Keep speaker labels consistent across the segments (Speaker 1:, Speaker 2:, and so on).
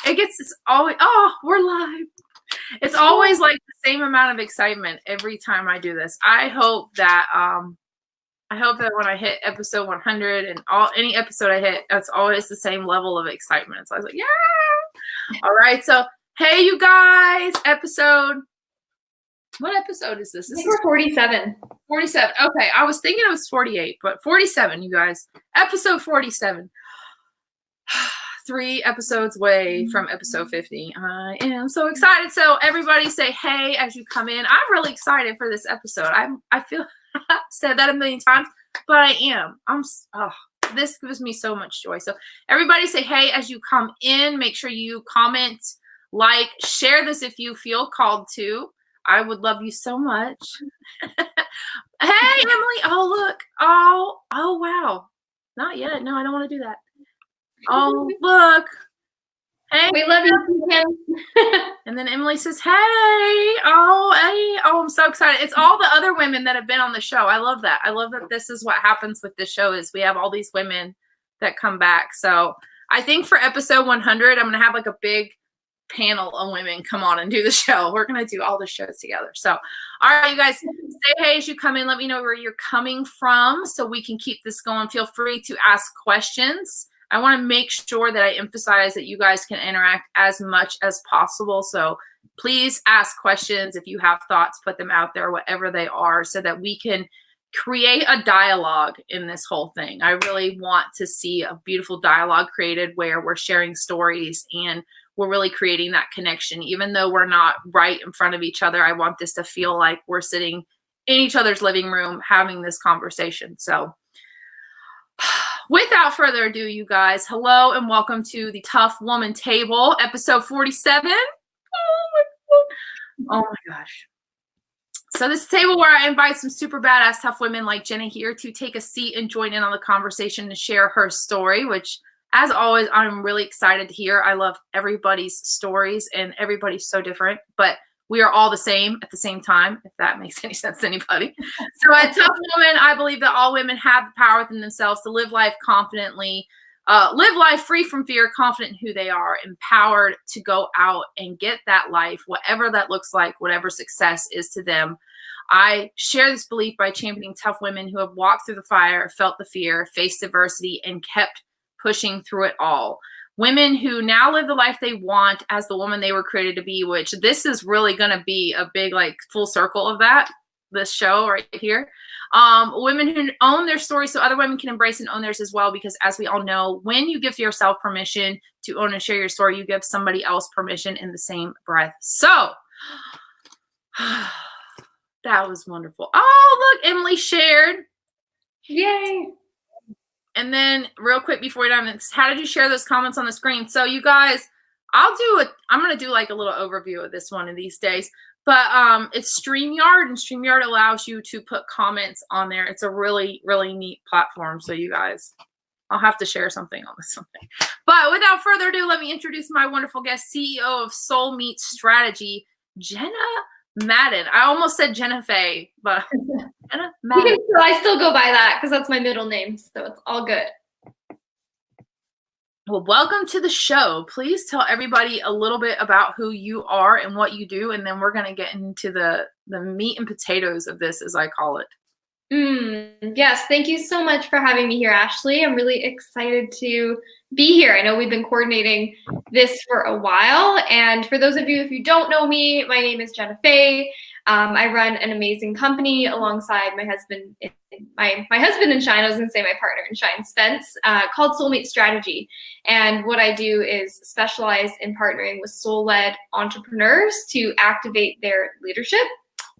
Speaker 1: it's always, oh, we're live. It's always like the same amount of excitement every time I do this. I hope that when I hit episode 100 and any episode I hit, that's always the same level of excitement. So I was like, yeah. All right. So, hey, you guys, what episode is this? This is
Speaker 2: 47.
Speaker 1: 47. Okay. I was thinking it was 48, but 47, you guys. Episode 47. 3 episodes away from episode 50. I am so excited. So everybody say hey as you come in. I'm really excited for this episode. I feel I've said that a million times, but I am. This gives me so much joy. So everybody say hey as you come in. Make sure you comment, like, share this if you feel called to. I would love you so much. Hey, Emily. Oh, look. Oh, wow. Not yet. No, I don't want to do that. Oh, look. Hey.
Speaker 2: We love you, Kim.
Speaker 1: And then Emily says, hey. Oh, hey. Oh, I'm so excited. It's all the other women that have been on the show. I love that. I love that this is what happens with this show is we have all these women that come back. So I think for episode 100, I'm going to have like a big panel of women come on and do the show. We're going to do all the shows together. So, all right, you guys, say hey as you come in. Let me know where you're coming from so we can keep this going. Feel free to ask questions. I want to make sure that I emphasize that you guys can interact as much as possible. So please ask questions. If you have thoughts, put them out there, whatever they are, so that we can create a dialogue in this whole thing. I really want to see a beautiful dialogue created where we're sharing stories and we're really creating that connection. Even though we're not right in front of each other, I want this to feel like we're sitting in each other's living room having this conversation. So without further ado, you guys, hello and welcome to the TUF Woman Table, episode 47. Oh my gosh. So this is a table where I invite some super badass tough women like Jenna here to take a seat and join in on the conversation and share her story, which as always, I'm really excited to hear. I love everybody's stories and everybody's so different, but we are all the same at the same time, if that makes any sense to anybody. So at Tough Woman, I believe that all women have the power within themselves to live life confidently, live life free from fear, confident in who they are, empowered to go out and get that life, whatever that looks like, whatever success is to them. I share this belief by championing tough women who have walked through the fire, felt the fear, faced adversity, and kept pushing through it all. Women who now live the life they want as the woman they were created to be, which this is really going to be a big, like, full circle of that, this show right here. Women who own their story so other women can embrace and own theirs as well, because as we all know, when you give yourself permission to own and share your story, you give somebody else permission in the same breath. So that was wonderful. Oh, look, Emily shared.
Speaker 2: Yay.
Speaker 1: And then real quick before we dive in, how did you share those comments on the screen? So you guys, I'm going to do like a little overview of this one of these days, but it's StreamYard, and StreamYard allows you to put comments on there. It's a really, really neat platform. So you guys, I'll have to share something on this someday. But without further ado, let me introduce my wonderful guest, CEO of Soul Meat Strategy, Jenna Madden. I almost said Jenna Faye, but Jenna Madden.
Speaker 2: I still go by that because that's my middle name, so it's all good.
Speaker 1: Well, welcome to the show. Please tell everybody a little bit about who you are and what you do, and then we're going to get into the meat and potatoes of this, as I call it.
Speaker 2: Yes, thank you so much for having me here, Ashley. I'm really excited to be here. I know we've been coordinating this for a while, and for those of you, if you don't know me, my name is Jenna Faye. I run an amazing company alongside my husband, my husband in shine. I was going to say my partner in shine, Spence, called Soul Meat Strategy. And what I do is specialize in partnering with soul-led entrepreneurs to activate their leadership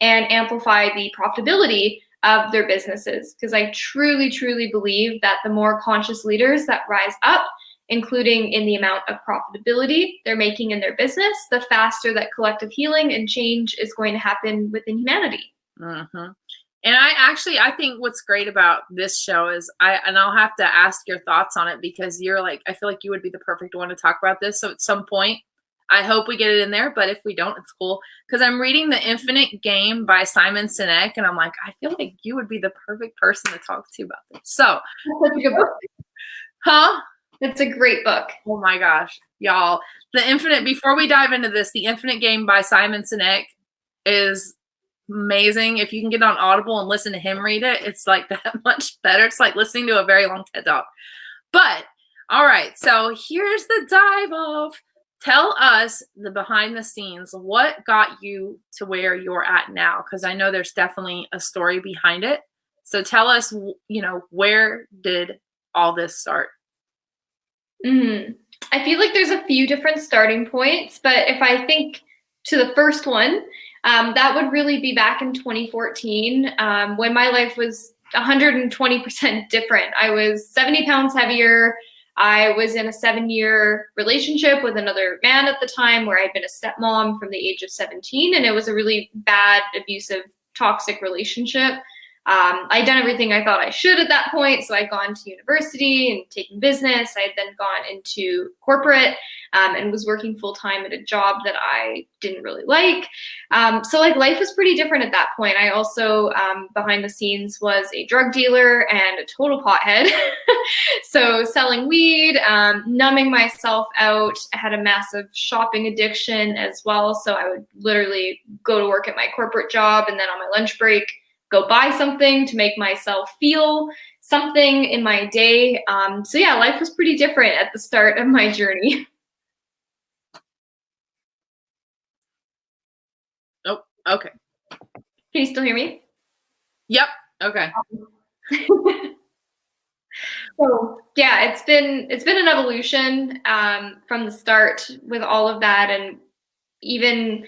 Speaker 2: and amplify the profitability of their businesses. Because I truly, truly believe that the more conscious leaders that rise up, including in the amount of profitability they're making in their business, the faster that collective healing and change is going to happen within humanity.
Speaker 1: Mm-hmm. And I think what's great about this show is I'll have to ask your thoughts on it, because you're like, I feel like you would be the perfect one to talk about this. So at some point, I hope we get it in there, but if we don't, it's cool. Because I'm reading The Infinite Game by Simon Sinek, and I'm like, I feel like you would be the perfect person to talk to about this. So,
Speaker 2: that's such a good book.
Speaker 1: Huh?
Speaker 2: It's a great book.
Speaker 1: Oh my gosh. Y'all, before we dive into this, The Infinite Game by Simon Sinek is amazing. If you can get on Audible and listen to him read it, it's like that much better. It's like listening to a very long TED Talk. But all right, so here's the dive of. Tell us the behind the scenes. What got you to where you're at now? Because I know there's definitely a story behind it. So tell us, where did all this start?
Speaker 2: I feel like there's a few different starting points, but if I think to the first one, that would really be back in 2014, when my life was 120% different. I was 70 pounds heavier. I was in a 7-year relationship with another man at the time where I'd been a stepmom from the age of 17, and it was a really bad, abusive, toxic relationship. I'd done everything I thought I should at that point. So I'd gone to university and taken business. I had then gone into corporate and was working full time at a job that I didn't really like. So like life was pretty different at that point. I also behind the scenes was a drug dealer and a total pothead. So selling weed, numbing myself out. I had a massive shopping addiction as well. So I would literally go to work at my corporate job and then on my lunch break, go buy something to make myself feel something in my day. So yeah, life was pretty different at the start of my journey.
Speaker 1: Oh, okay.
Speaker 2: Can you still hear me?
Speaker 1: Yep. Okay.
Speaker 2: So yeah, it's been an evolution from the start with all of that, and even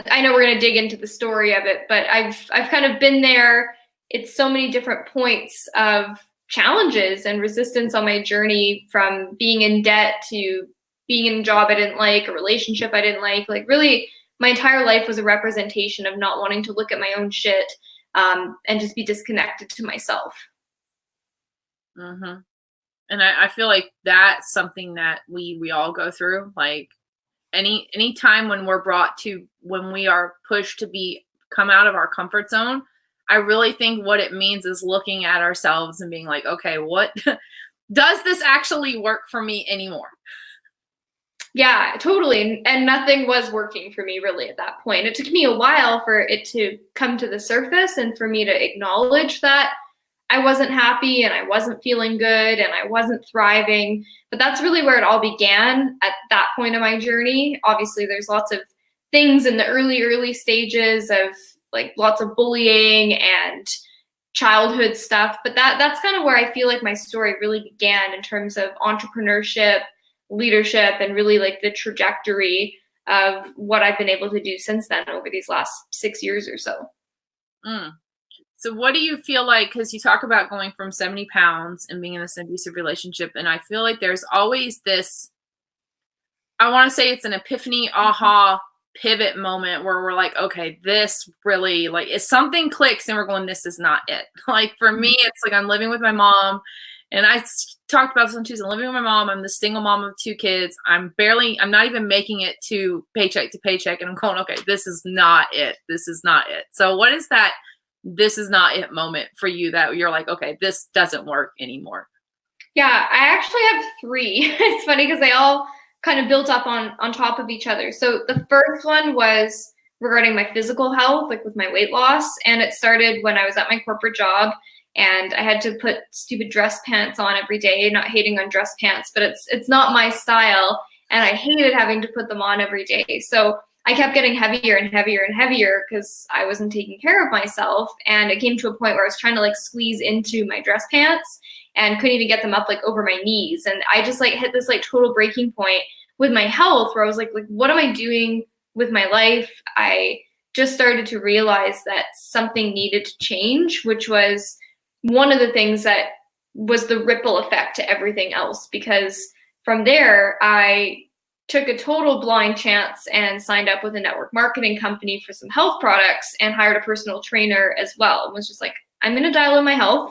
Speaker 2: I know we're going to dig into the story of it, but I've kind of been there. It's so many different points of challenges and resistance on my journey, from being in debt to being in a job I didn't like, a relationship I didn't like. Like really, my entire life was a representation of not wanting to look at my own shit and just be disconnected to myself.
Speaker 1: Mm-hmm. And I feel like that's something that we all go through. Like any time when we are pushed to come out of our comfort zone, I really think what it means is looking at ourselves and being like, okay, what does this actually work for me anymore?
Speaker 2: Yeah, totally. And nothing was working for me really at that point. It took me a while for it to come to the surface and for me to acknowledge that I wasn't happy and I wasn't feeling good and I wasn't thriving. But that's really where it all began at that point of my journey. Obviously, there's lots of things in the early stages of like lots of bullying and childhood stuff. But that's kind of where I feel like my story really began in terms of entrepreneurship, leadership, and really like the trajectory of what I've been able to do since then over these last 6 years or so.
Speaker 1: So what do you feel like, because you talk about going from 70 pounds and being in this abusive relationship, and I feel like there's always this, I want to say it's an epiphany, aha, pivot moment where we're like, okay, this really, like, if something clicks and we're going, this is not it. Like for me, it's like I'm living with my mom, and I talked about this on Tuesday. I'm living with my mom. I'm the single mom of 2 kids. I'm not even making it to paycheck, and I'm going, okay, this is not it. This is not it. So what is that? This is not it moment for you that you're like, okay, this doesn't work anymore?
Speaker 2: Yeah, I actually have 3. It's funny because they all kind of built up on top of each other. So the first one was regarding my physical health, like with my weight loss. And it started when I was at my corporate job and I had to put stupid dress pants on every day, not hating on dress pants, but it's not my style. And I hated having to put them on every day. So I kept getting heavier and heavier and heavier because I wasn't taking care of myself. And it came to a point where I was trying to like squeeze into my dress pants and couldn't even get them up like over my knees. And I just like hit this like total breaking point with my health where I was like, what am I doing with my life? I just started to realize that something needed to change, which was one of the things that was the ripple effect to everything else. Because from there, I took a total blind chance and signed up with a network marketing company for some health products and hired a personal trainer as well. It was just like, I'm going to dial in my health,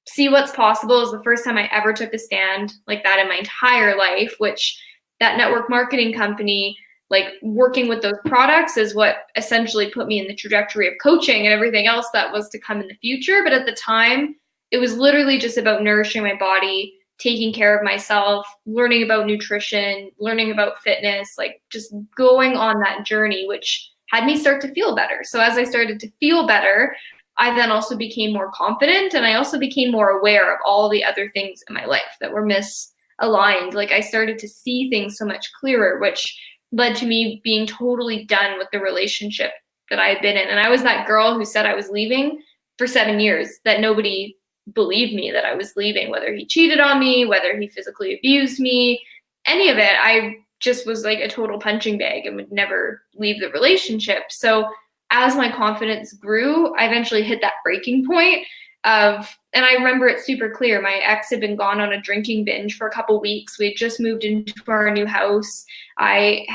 Speaker 2: see what's possible. It was the first time I ever took a stand like that in my entire life, which that network marketing company, like working with those products is what essentially put me in the trajectory of coaching and everything else that was to come in the future. But at the time, it was literally just about nourishing my body, taking care of myself, learning about nutrition, learning about fitness, like just going on that journey, which had me start to feel better. So as I started to feel better, I then also became more confident, and I also became more aware of all the other things in my life that were misaligned. Like I started to see things so much clearer, which led to me being totally done with the relationship that I had been in. And I was that girl who said I was leaving for 7 years, that nobody believed me that I was leaving, whether he cheated on me, whether he physically abused me, any of it. I just was like a total punching bag and would never leave the relationship. So as my confidence grew, I eventually hit that breaking point of, and I remember it super clear. My ex had been gone on a drinking binge for a couple weeks. We had just moved into our new house. We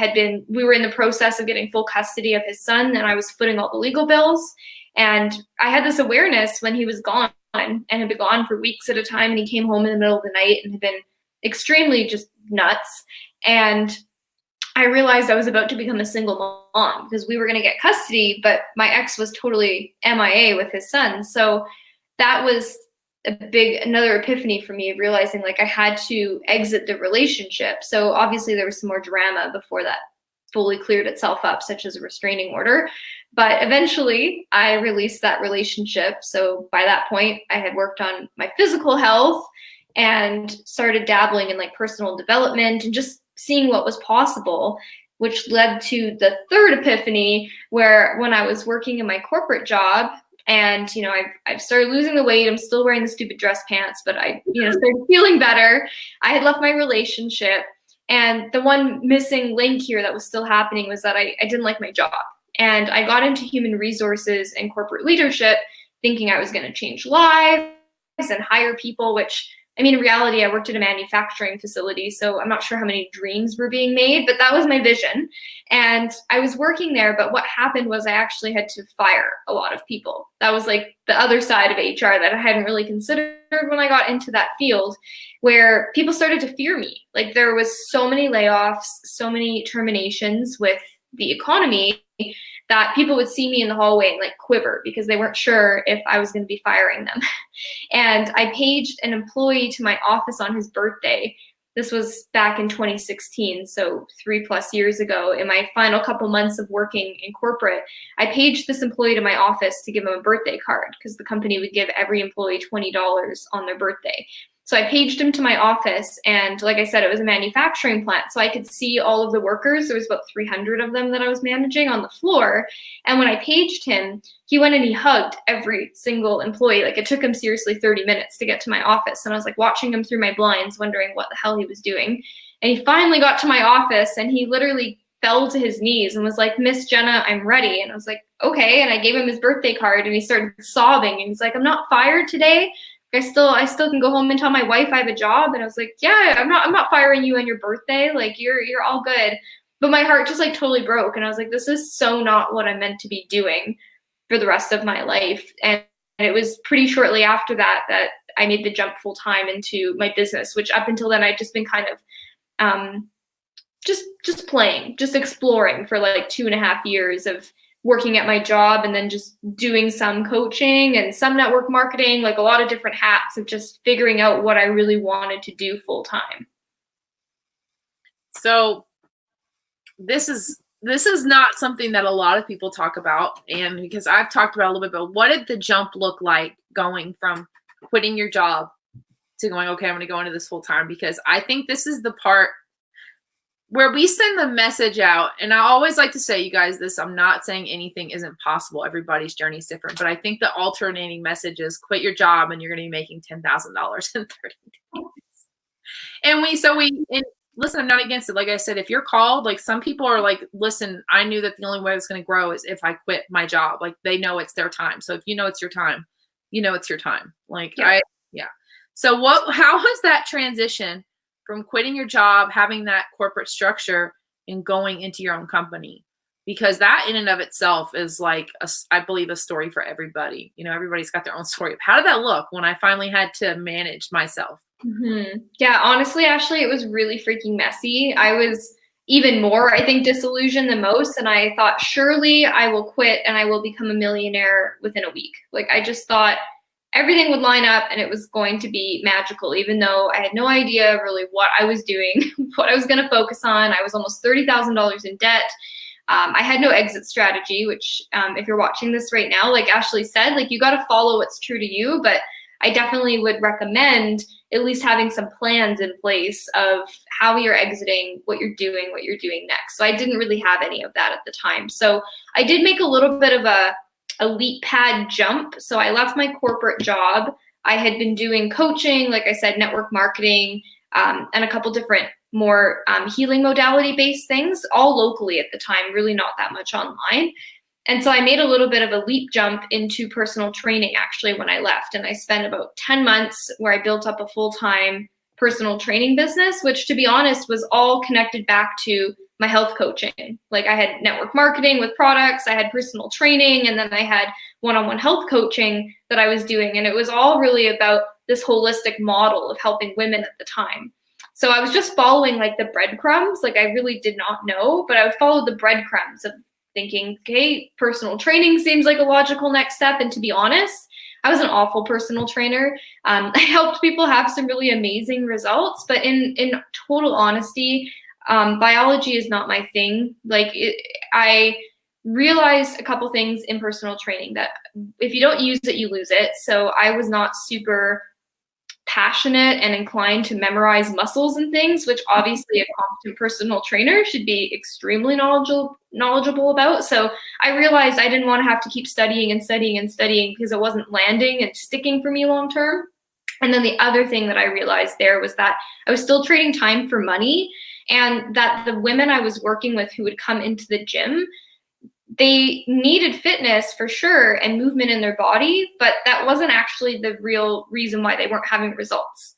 Speaker 2: were in the process of getting full custody of his son, and I was footing all the legal bills. And I had this awareness when he was gone, and had been gone for weeks at a time. And he came home in the middle of the night and had been extremely just nuts. And I realized I was about to become a single mom because we were going to get custody, but my ex was totally MIA with his son. So that was another epiphany for me, of realizing like I had to exit the relationship. So obviously there was some more drama before that fully cleared itself up, such as a restraining order. But eventually I released that relationship. So by that point, I had worked on my physical health and started dabbling in like personal development and just seeing what was possible, which led to the third epiphany, where when I was working in my corporate job, and I've started losing the weight. I'm still wearing the stupid dress pants, but I started feeling better. I had left my relationship, and the one missing link here that was still happening was that I didn't like my job. And I got into human resources and corporate leadership thinking I was going to change lives and hire people, which, I mean, in reality, I worked at a manufacturing facility, so I'm not sure how many dreams were being made, but that was my vision. And I was working there, but what happened was I actually had to fire a lot of people. That was like the other side of HR that I hadn't really considered when I got into that field, where people started to fear me. Like there was so many layoffs, so many terminations with the economy, that people would see me in the hallway and like quiver because they weren't sure if I was going to be firing them. And I paged an employee to my office on his birthday. This was back in 2016, so 3+ years ago. In my final couple months of working in corporate, I paged this employee to my office to give him a birthday card because the company would give every employee $20 on their birthday. So I paged him to my office, and like I said, it was a manufacturing plant, so I could see all of the workers. There was about 300 of them that I was managing on the floor. And when I paged him, he went and he hugged every single employee. Like it took him seriously 30 minutes to get to my office. And I was like watching him through my blinds, wondering what the hell he was doing. And he finally got to my office, and he literally fell to his knees and was like, "Miss Jenna, I'm ready." And I was like, "Okay." And I gave him his birthday card, and he started sobbing, and he's like, "I'm not fired today. I still can go home and tell my wife I have a job." And I was like, "Yeah, I'm not firing you on your birthday. Like you're all good." But my heart just like totally broke, and I was like, this is so not what I'm meant to be doing for the rest of my life. And it was pretty shortly after that I made the jump full time into my business, which up until then I'd just been kind of just playing, just exploring for like 2.5 years of working at my job, and then just doing some coaching and some network marketing, like a lot of different hats of just figuring out what I really wanted to do full time.
Speaker 1: So this is not something that a lot of people talk about. And because I've talked about a little bit, but what did the jump look like going from quitting your job to going, okay, I'm going to go into this full time? Because I think this is the part where we send the message out. And I always like to say, you guys, this, I'm not saying anything isn't possible. Everybody's journey is different. But I think the alternating message is quit your job and you're going to be making $10,000 in 30 days. And listen, I'm not against it. Like I said, if you're called, like some people are like, listen, I knew that the only way I was going to grow is if I quit my job. Like they know it's their time. So if you know it's your time, you know it's your time. Like, yeah. So how was that transition from quitting your job, having that corporate structure, and going into your own company? Because that in and of itself is like, I believe, a story for everybody. Everybody's got their own story. How did that look when I finally had to manage myself?
Speaker 2: Mm-hmm. Yeah, honestly, Ashley, it was really freaking messy. I was even more, I think, disillusioned than most. And I thought, surely I will quit and I will become a millionaire within a week. Like I just thought everything would line up and it was going to be magical, even though I had no idea really what I was doing, what I was going to focus on. I was almost $30,000 in debt. I had no exit strategy, which if you're watching this right now, like Ashley said, like you got to follow what's true to you. But I definitely would recommend at least having some plans in place of how you're exiting, what you're doing next. So I didn't really have any of that at the time. So I did make a little bit of a leap pad jump. So I left my corporate job. I had been doing coaching, like I said, network marketing, and a couple different more healing modality based things, all locally at the time, really not that much online. And so I made a little bit of a leap jump into personal training actually when I left. And I spent about 10 months where I built up a full-time personal training business, which to be honest was all connected back to my health coaching. Like I had network marketing with products, I had personal training, and then I had one-on-one health coaching that I was doing. And it was all really about this holistic model of helping women at the time. So I was just following like the breadcrumbs. Like I really did not know, but I would follow the breadcrumbs of thinking, okay, personal training seems like a logical next step. And to be honest, I was an awful personal trainer. I helped people have some really amazing results, but in total honesty, biology is not my thing. Like I realized a couple things in personal training that if you don't use it, you lose it. So I was not super passionate and inclined to memorize muscles and things, which obviously a competent personal trainer should be extremely knowledgeable about. So I realized I didn't want to have to keep studying and studying and studying because it wasn't landing and sticking for me long term. And then the other thing that I realized there was that I was still trading time for money, and that the women I was working with who would come into the gym, they needed fitness for sure and movement in their body, but that wasn't actually the real reason why they weren't having results.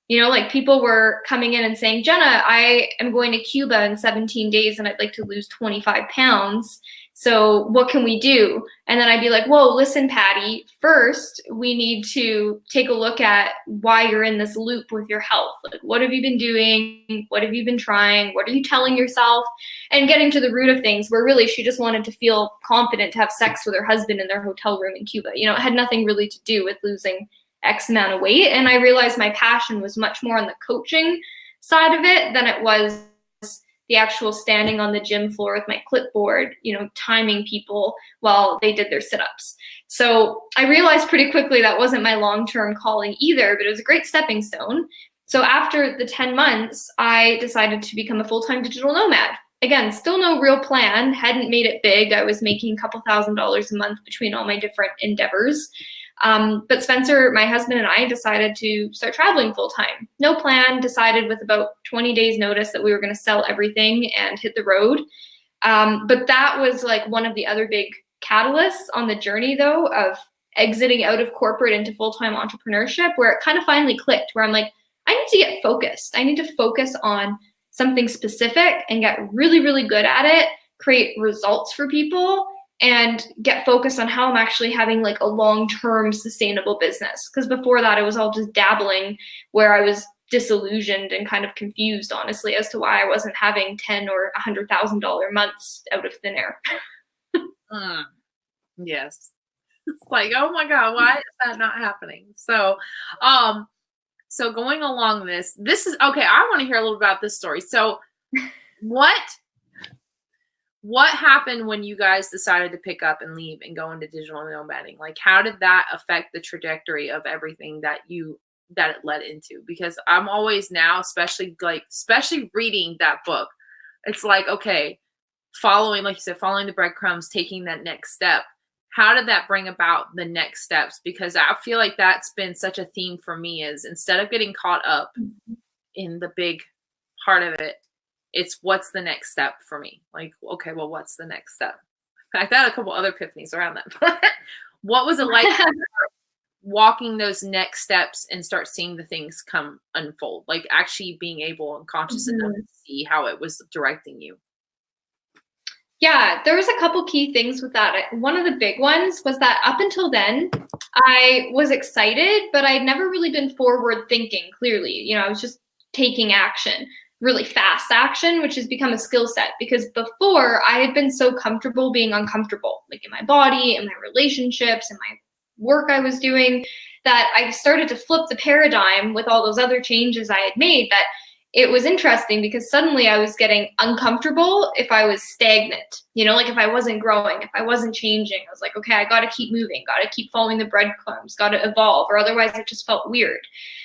Speaker 2: You know, like people were coming in and saying, Jenna, I am going to Cuba in 17 days and I'd like to lose 25 pounds. So what can we do? And then I'd be like, whoa, listen, Patty, first we need to take a look at why you're in this loop with your health. Like, what have you been doing? What have you been trying? What are you telling yourself? And getting to the root of things where really she just wanted to feel confident to have sex with her husband in their hotel room in Cuba. You know, it had nothing really to do with losing X amount of weight. And I realized my passion was much more on the coaching side of it than it was the actual standing on the gym floor with my clipboard, you know, timing people while they did their sit-ups. So I realized pretty quickly that wasn't my long-term calling either, but it was a great stepping stone. So after the 10 months, I decided to become a full-time digital nomad. Again, still no real plan, hadn't made it big. I was making a couple $1,000s a month between all my different endeavors. But Spencer, my husband, and I decided to start traveling full time. No plan, decided with about 20 days notice that we were going to sell everything and hit the road. But that was like one of the other big catalysts on the journey though, of exiting out of corporate into full-time entrepreneurship, where it kind of finally clicked, where I'm like, I need to get focused. I need to focus on something specific and get really, really good at it, create results for people, and get focused on how I'm actually having like a long-term sustainable business. Because before that, it was all just dabbling, where I was disillusioned and kind of confused, honestly, as to why I wasn't having $10,000 or $100,000 months out of thin air.
Speaker 1: Yes. It's like, oh my God, why is that not happening? So, so going along this is, okay, I want to hear a little about this story. So what happened when you guys decided to pick up and leave and go into digital nomading? Like, how did that affect the trajectory of everything that it led into? Because I'm always now, especially reading that book, it's like, okay, following, like you said, following the breadcrumbs, taking that next step. How did that bring about the next steps? Because I feel like that's been such a theme for me, is instead of getting caught up in the big heart of it, it's what's the next step for me? Like, okay, well, what's the next step? I've had a couple other epiphanies around that. What was it like walking those next steps and start seeing the things come unfold? Like actually being able and conscious enough to see how it was directing you.
Speaker 2: Yeah, there was a couple key things with that. One of the big ones was that up until then, I was excited, but I'd never really been forward thinking clearly. You know, I was just taking action, really fast action, which has become a skill set, because before I had been so comfortable being uncomfortable, like in my body, in my relationships, in my work I was doing, that I started to flip the paradigm with all those other changes I had made. That it was interesting because suddenly I was getting uncomfortable if I was stagnant, like if I wasn't growing, if I wasn't changing. I was like, okay, I got to keep moving, got to keep following the breadcrumbs, got to evolve, or otherwise it just felt weird.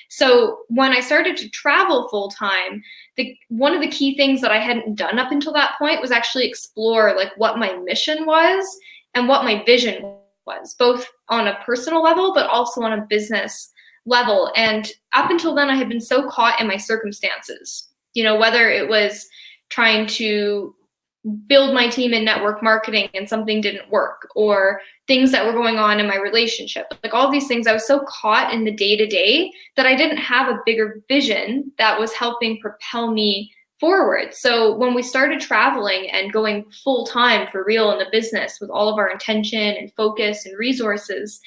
Speaker 2: So when I started to travel full time, one of the key things that I hadn't done up until that point was actually explore like what my mission was and what my vision was, both on a personal level, but also on a business level. And up until then, I had been so caught in my circumstances, whether it was trying to build my team in network marketing and something didn't work, or things that were going on in my relationship, like all these things. I was so caught in the day-to-day that I didn't have a bigger vision that was helping propel me forward. So when we started traveling and going full time for real in the business with all of our intention and focus and resources,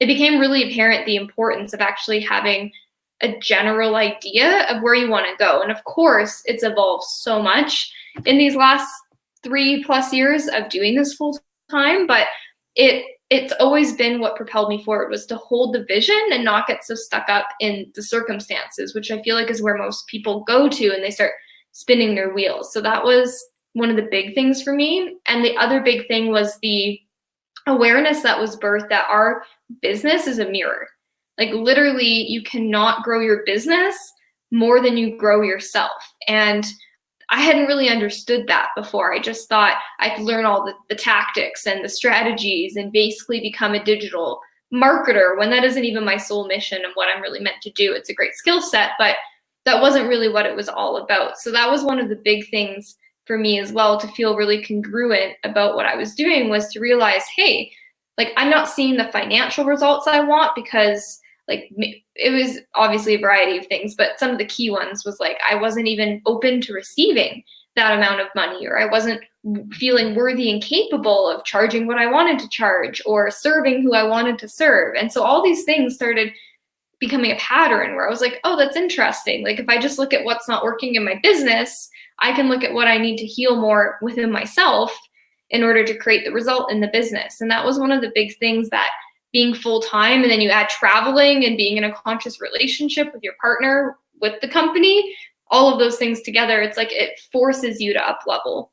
Speaker 2: it became really apparent the importance of actually having a general idea of where you want to go. And of course, it's evolved so much in these last 3+ years of doing this full time, but it's always been what propelled me forward, was to hold the vision and not get so stuck up in the circumstances, which I feel like is where most people go to and they start spinning their wheels. So that was one of the big things for me. And the other big thing was the awareness that was birthed that our business is a mirror. Like literally, you cannot grow your business more than you grow yourself. And I hadn't really understood that before. I just thought I could learn all the tactics and the strategies and basically become a digital marketer, when that isn't even my sole mission and what I'm really meant to do. It's a great skill set, but that wasn't really what it was all about. So that was one of the big things for me as well, to feel really congruent about what I was doing, was to realize, hey, like I'm not seeing the financial results I want, because like it was obviously a variety of things, but some of the key ones was like I wasn't even open to receiving that amount of money, or I wasn't feeling worthy and capable of charging what I wanted to charge or serving who I wanted to serve. And so all these things started becoming a pattern where I was like, oh, that's interesting. Like if I just look at what's not working in my business, I can look at what I need to heal more within myself in order to create the result in the business. And that was one of the big things, that being full-time and then you add traveling and being in a conscious relationship with your partner, with the company, all of those things together, it's like it forces you to up level.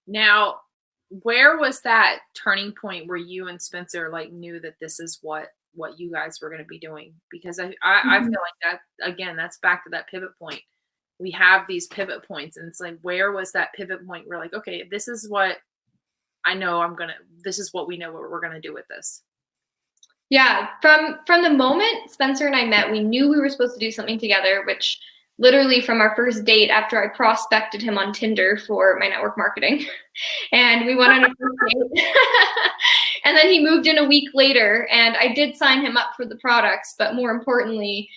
Speaker 1: Now, where was that turning point where you and Spencer like knew that this is what you guys were going to be doing? Because I feel like that, again, that's back to that pivot point. We have these pivot points, and it's like, where was that pivot point? We're like, okay, this is what I know this is what we know what we're going to do with this.
Speaker 2: Yeah. From the moment Spencer and I met, we knew we were supposed to do something together, which literally from our first date, after I prospected him on Tinder for my network marketing, and we went on a first date. And then he moved in a week later, and I did sign him up for the products, but more importantly,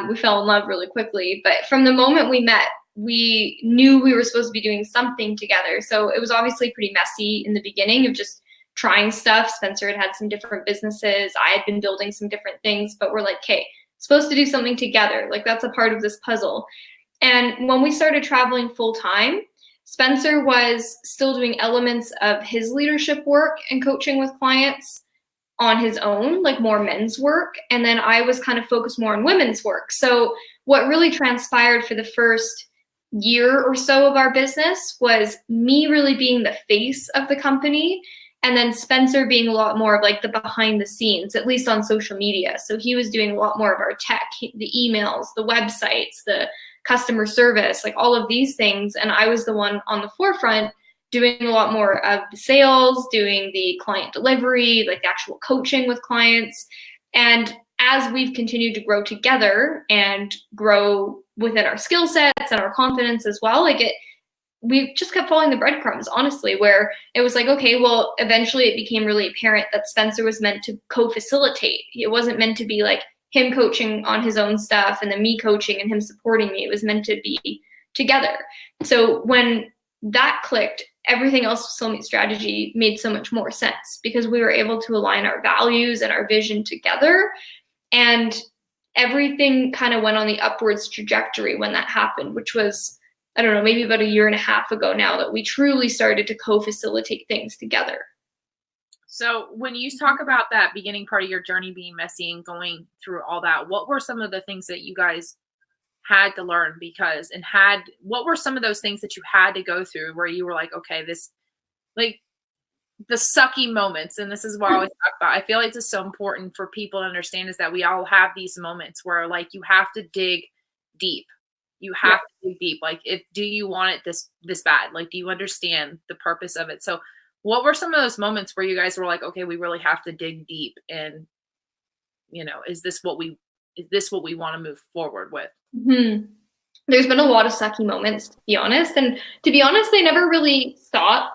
Speaker 2: we fell in love really quickly. But from the moment we met, we knew we were supposed to be doing something together. So it was obviously pretty messy in the beginning of just trying stuff. Spencer had some different businesses. I had been building some different things, but we're like, okay, supposed to do something together. Like that's a part of this puzzle. And when we started traveling full time, Spencer was still doing elements of his leadership work and coaching with clients on his own, like more men's work. And then I was kind of focused more on women's work. So what really transpired for the first year or so of our business was me really being the face of the company, and then Spencer being a lot more of like the behind the scenes, at least on social media. So he was doing a lot more of our tech, the emails, the websites, the customer service, like all of these things. And I was the one on the forefront doing a lot more of the sales, doing the client delivery, like the actual coaching with clients. And as we've continued to grow together and grow within our skill sets and our confidence as well, we just kept following the breadcrumbs, honestly, where it was like, okay, well, eventually it became really apparent that Spencer was meant to co-facilitate. It wasn't meant to be like him coaching on his own stuff and then me coaching and him supporting me. It was meant to be together. So when that clicked, everything else with Soulmate Strategy made so much more sense, because we were able to align our values and our vision together. And everything kind of went on the upwards trajectory when that happened, which was, I don't know, maybe about 1.5 years ago now, that we truly started to co-facilitate things together.
Speaker 1: So when you talk about that beginning part of your journey being messy and going through all that, what were some of the things that you guys had to learn what were some of those things that you had to go through where you were like, okay, this, like, the sucky moments, and this is what I always talk about. I feel like it's so important for people to understand is that we all have these moments where, like, you have to dig deep. You have to dig deep. Like, do you want it this bad? Like, do you understand the purpose of it? So what were some of those moments where you guys were like, okay, we really have to dig deep, and is this what we want to move forward with?
Speaker 2: Mm-hmm. There's been a lot of sucky moments, to be honest. And to be honest, they never really stop.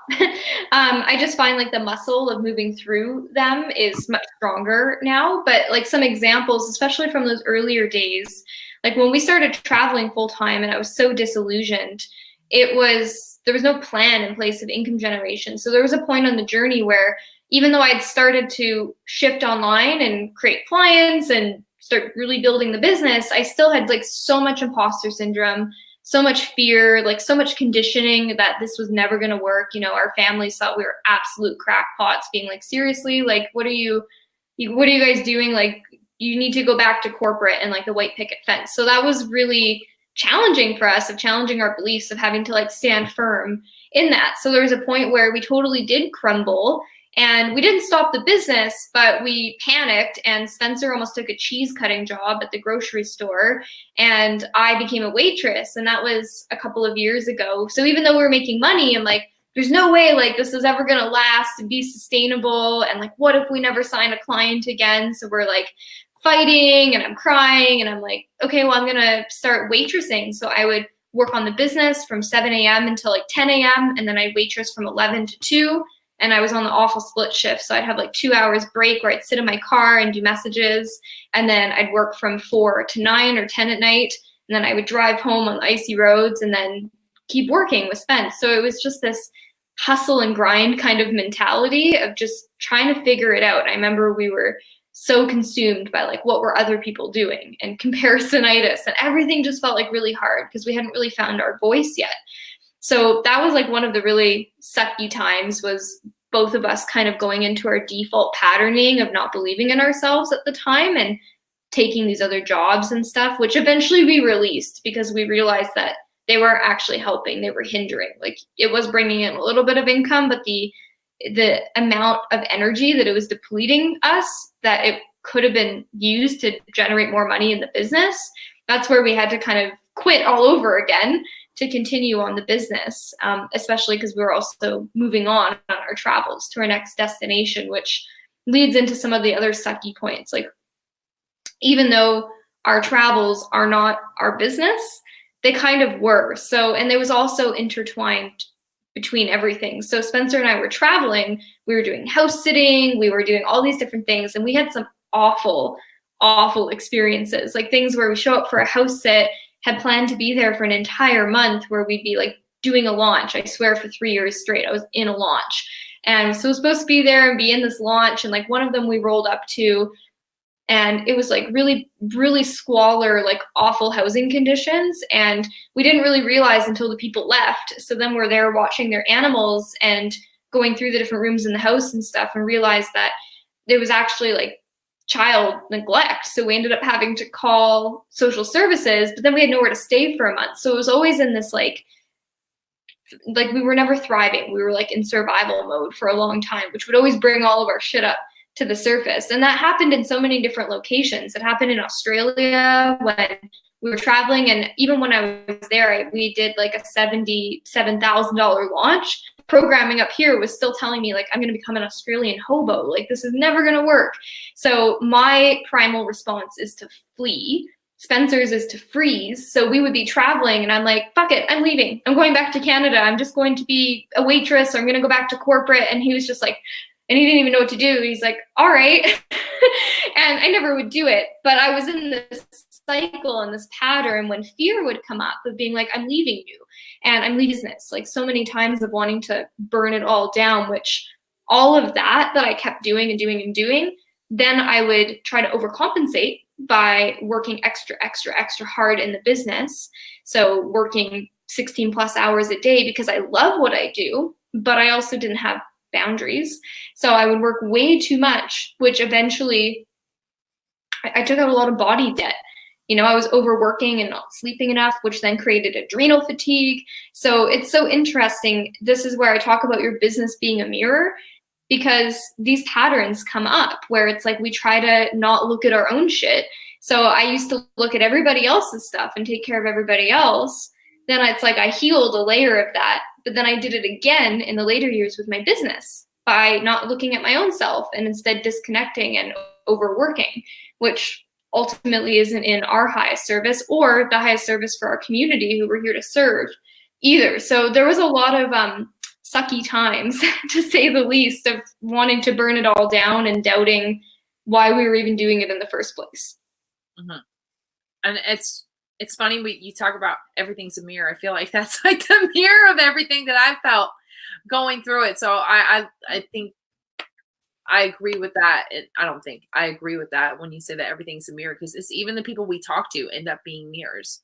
Speaker 2: I just find like the muscle of moving through them is much stronger now. But like some examples, especially from those earlier days, like when we started traveling full time and I was so disillusioned, there was no plan in place of income generation. So there was a point on the journey where even though I'd started to shift online and create clients and start really building the business, I still had like so much imposter syndrome, so much fear, like so much conditioning that this was never going to work. Our families thought we were absolute crackpots, being like, seriously, like, what are you guys doing? Like, you need to go back to corporate and like the white picket fence. So that was really challenging for us, of challenging our beliefs, of having to like stand firm in that. So there was a point where we totally did crumble. And we didn't stop the business, but we panicked, and Spencer almost took a cheese cutting job at the grocery store, and I became a waitress, and that was a couple of years ago. So even though we were making money, I'm like, there's no way like this is ever gonna last and be sustainable, and like, what if we never sign a client again? So we're like fighting, and I'm crying, and I'm like, okay, well, I'm gonna start waitressing. So I would work on the business from 7 a.m. until like 10 a.m., and then I'd waitress from 11 to 2. And I was on the awful split shift. So I'd have like 2 hours break where I'd sit in my car and do messages. And then I'd work from 4 to 9 or 10 at night. And then I would drive home on the icy roads and then keep working with Spence. So it was just this hustle and grind kind of mentality of just trying to figure it out. I remember we were so consumed by like what were other people doing and comparisonitis, and everything just felt like really hard because we hadn't really found our voice yet. So that was like one of the really sucky times, was both of us kind of going into our default patterning of not believing in ourselves at the time and taking these other jobs and stuff, which eventually we released because we realized that they weren't actually helping, they were hindering. Like, it was bringing in a little bit of income, but the amount of energy that it was depleting us, that it could have been used to generate more money in the business, that's where we had to kind of quit all over again to continue on the business, especially because we were also moving on our travels to our next destination, which leads into some of the other sucky points. Like, even though our travels are not our business, they kind of were. So, and there was also intertwined between everything. So Spencer and I were traveling, we were doing house sitting, we were doing all these different things, and we had some awful experiences, like things where we show up for a house sit, had planned to be there for an entire month, where we'd be like doing a launch. I swear for 3 years straight, I was in a launch. And so I was supposed to be there and be in this launch. And like one of them we rolled up to, and it was like really, really squalor, like awful housing conditions. And we didn't really realize until the people left. So then we're there watching their animals and going through the different rooms in the house and stuff, and realized that there was actually like child neglect. So we ended up having to call social services, but then we had nowhere to stay for a month. So it was always in this like we were never thriving. We were like in survival mode for a long time, which would always bring all of our shit up to the surface. And that happened in so many different locations. It happened in Australia when we were traveling. And even when I was there, we did like a $77,000 launch. Programming up here was still telling me like, I'm going to become an Australian hobo. Like, this is never going to work. So my primal response is to flee. Spencer's is to freeze. So we would be traveling and I'm like, fuck it, I'm leaving. I'm going back to Canada. I'm just going to be a waitress, or I'm going to go back to corporate. And he was just like, and he didn't even know what to do. He's like, all right. And I never would do it. But I was in this cycle and this pattern when fear would come up of being like, I'm leaving you and I'm leaving business, like so many times of wanting to burn it all down, which all of that I kept doing and doing and doing. Then I would try to overcompensate by working extra hard in the business. So working 16 plus hours a day because I love what I do, but I also didn't have boundaries. So I would work way too much, which eventually I took out a lot of body debt. I was overworking and not sleeping enough, which then created adrenal fatigue. So it's so interesting. This is where I talk about your business being a mirror, because these patterns come up where it's like we try to not look at our own shit. So I used to look at everybody else's stuff and take care of everybody else. Then it's like I healed a layer of that, but then I did it again in the later years with my business by not looking at my own self and instead disconnecting and overworking, which ultimately isn't in our highest service or the highest service for our community who we're here to serve either. So there was a lot of sucky times, to say the least, of wanting to burn it all down and doubting why we were even doing it in the first place.
Speaker 1: Mm-hmm. And it's funny you talk about everything's a mirror. I feel like that's like the mirror of everything that I've felt going through it. So I think I agree with that. I agree with that when you say that everything's a mirror, because it's even the people we talk to end up being mirrors.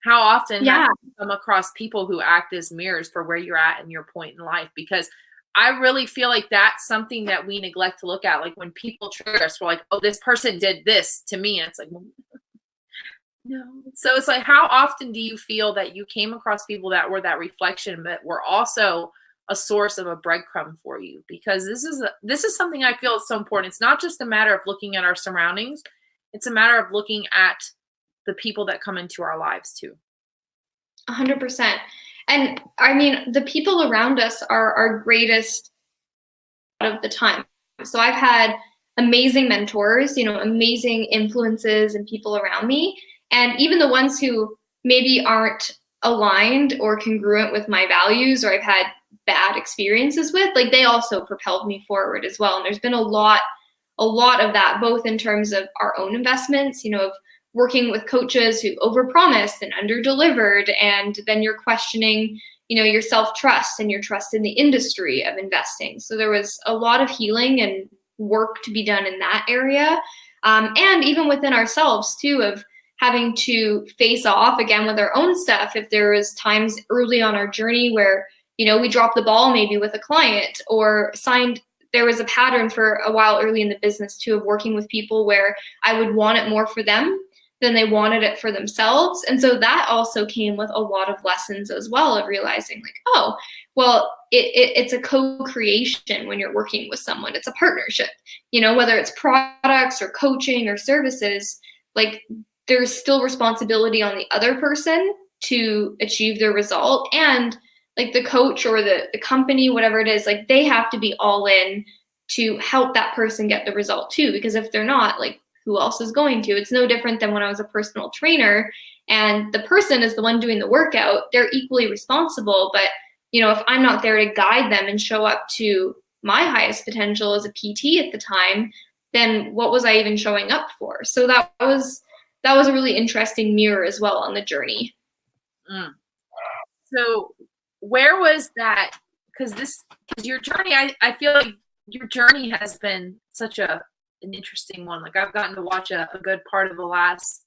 Speaker 1: How often have you come across people who act as mirrors for where you're at and your point in life? Because I really feel like that's something that we neglect to look at. Like when people trigger us, we're like, oh, this person did this to me. And it's like, well, no. So it's like, how often do you feel that you came across people that were that reflection, but were also a source of a breadcrumb for you? Because this is something I feel is so important. It's not just a matter of looking at our surroundings. It's a matter of looking at the people that come into our lives too.
Speaker 2: 100%. And I mean, the people around us are our greatest of the time. So I've had amazing mentors, amazing influences and people around me. And even the ones who maybe aren't aligned or congruent with my values, or I've had bad experiences with, like, they also propelled me forward as well. And there's been a lot of that, both in terms of our own investments, of working with coaches who overpromised and underdelivered, and then you're questioning, your self-trust and your trust in the industry of investing. So there was a lot of healing and work to be done in that area. And even within ourselves too, of having to face off again with our own stuff. If there was times early on our journey where, we dropped the ball maybe with a client, or there was a pattern for a while early in the business too, of working with people where I would want it more for them than they wanted it for themselves. And so that also came with a lot of lessons as well, of realizing like, oh, well, it's a co-creation when you're working with someone. It's a partnership, whether it's products or coaching or services, like there's still responsibility on the other person to achieve their result. And like the coach or the company, whatever it is, like they have to be all in to help that person get the result too. Because if they're not, like, who else is going to? It's no different than when I was a personal trainer and the person is the one doing the workout. They're equally responsible. But, if I'm not there to guide them and show up to my highest potential as a PT at the time, then what was I even showing up for? So that was a really interesting mirror as well on the journey.
Speaker 1: So where was that? Because your journey, I feel like your journey has been such an interesting one. Like I've gotten to watch a good part of the last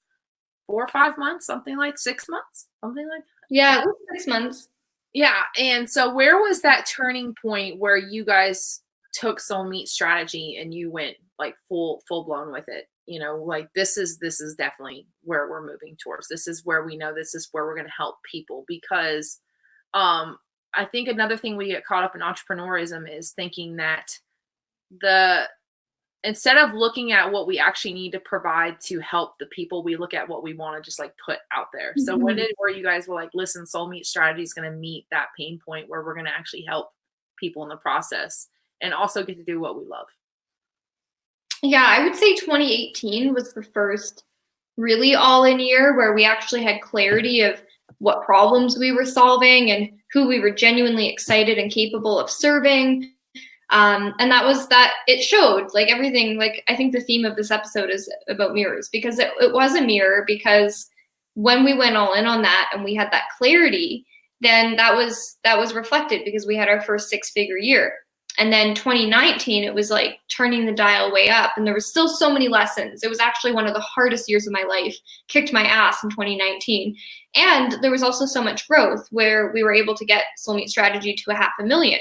Speaker 1: 4 or 5 months, something like 6 months, something like that.
Speaker 2: Yeah, 6 months.
Speaker 1: Yeah. And so where was that turning point where you guys took Soul Meat Strategy and you went like full blown with it? Like this is definitely where we're moving towards. This is where we know this is where we're going to help people, because I think another thing we get caught up in entrepreneurism is thinking that instead of looking at what we actually need to provide to help the people, we look at what we want to just like put out there. So where you guys were like, listen, Soul Meat Strategy is going to meet that pain point where we're going to actually help people in the process and also get to do what we love?
Speaker 2: Yeah, I would say 2018 was the first really all-in year where we actually had clarity of what problems we were solving and who we were genuinely excited and capable of serving. And it showed like everything. Like I think the theme of this episode is about mirrors, because it was a mirror, because when we went all in on that and we had that clarity, then that was reflected because we had our first 6-figure year. And then 2019, it was like turning the dial way up, and there was still so many lessons. It was actually one of the hardest years of my life, kicked my ass in 2019. And there was also so much growth where we were able to get Soul Meat Strategy to $500,000.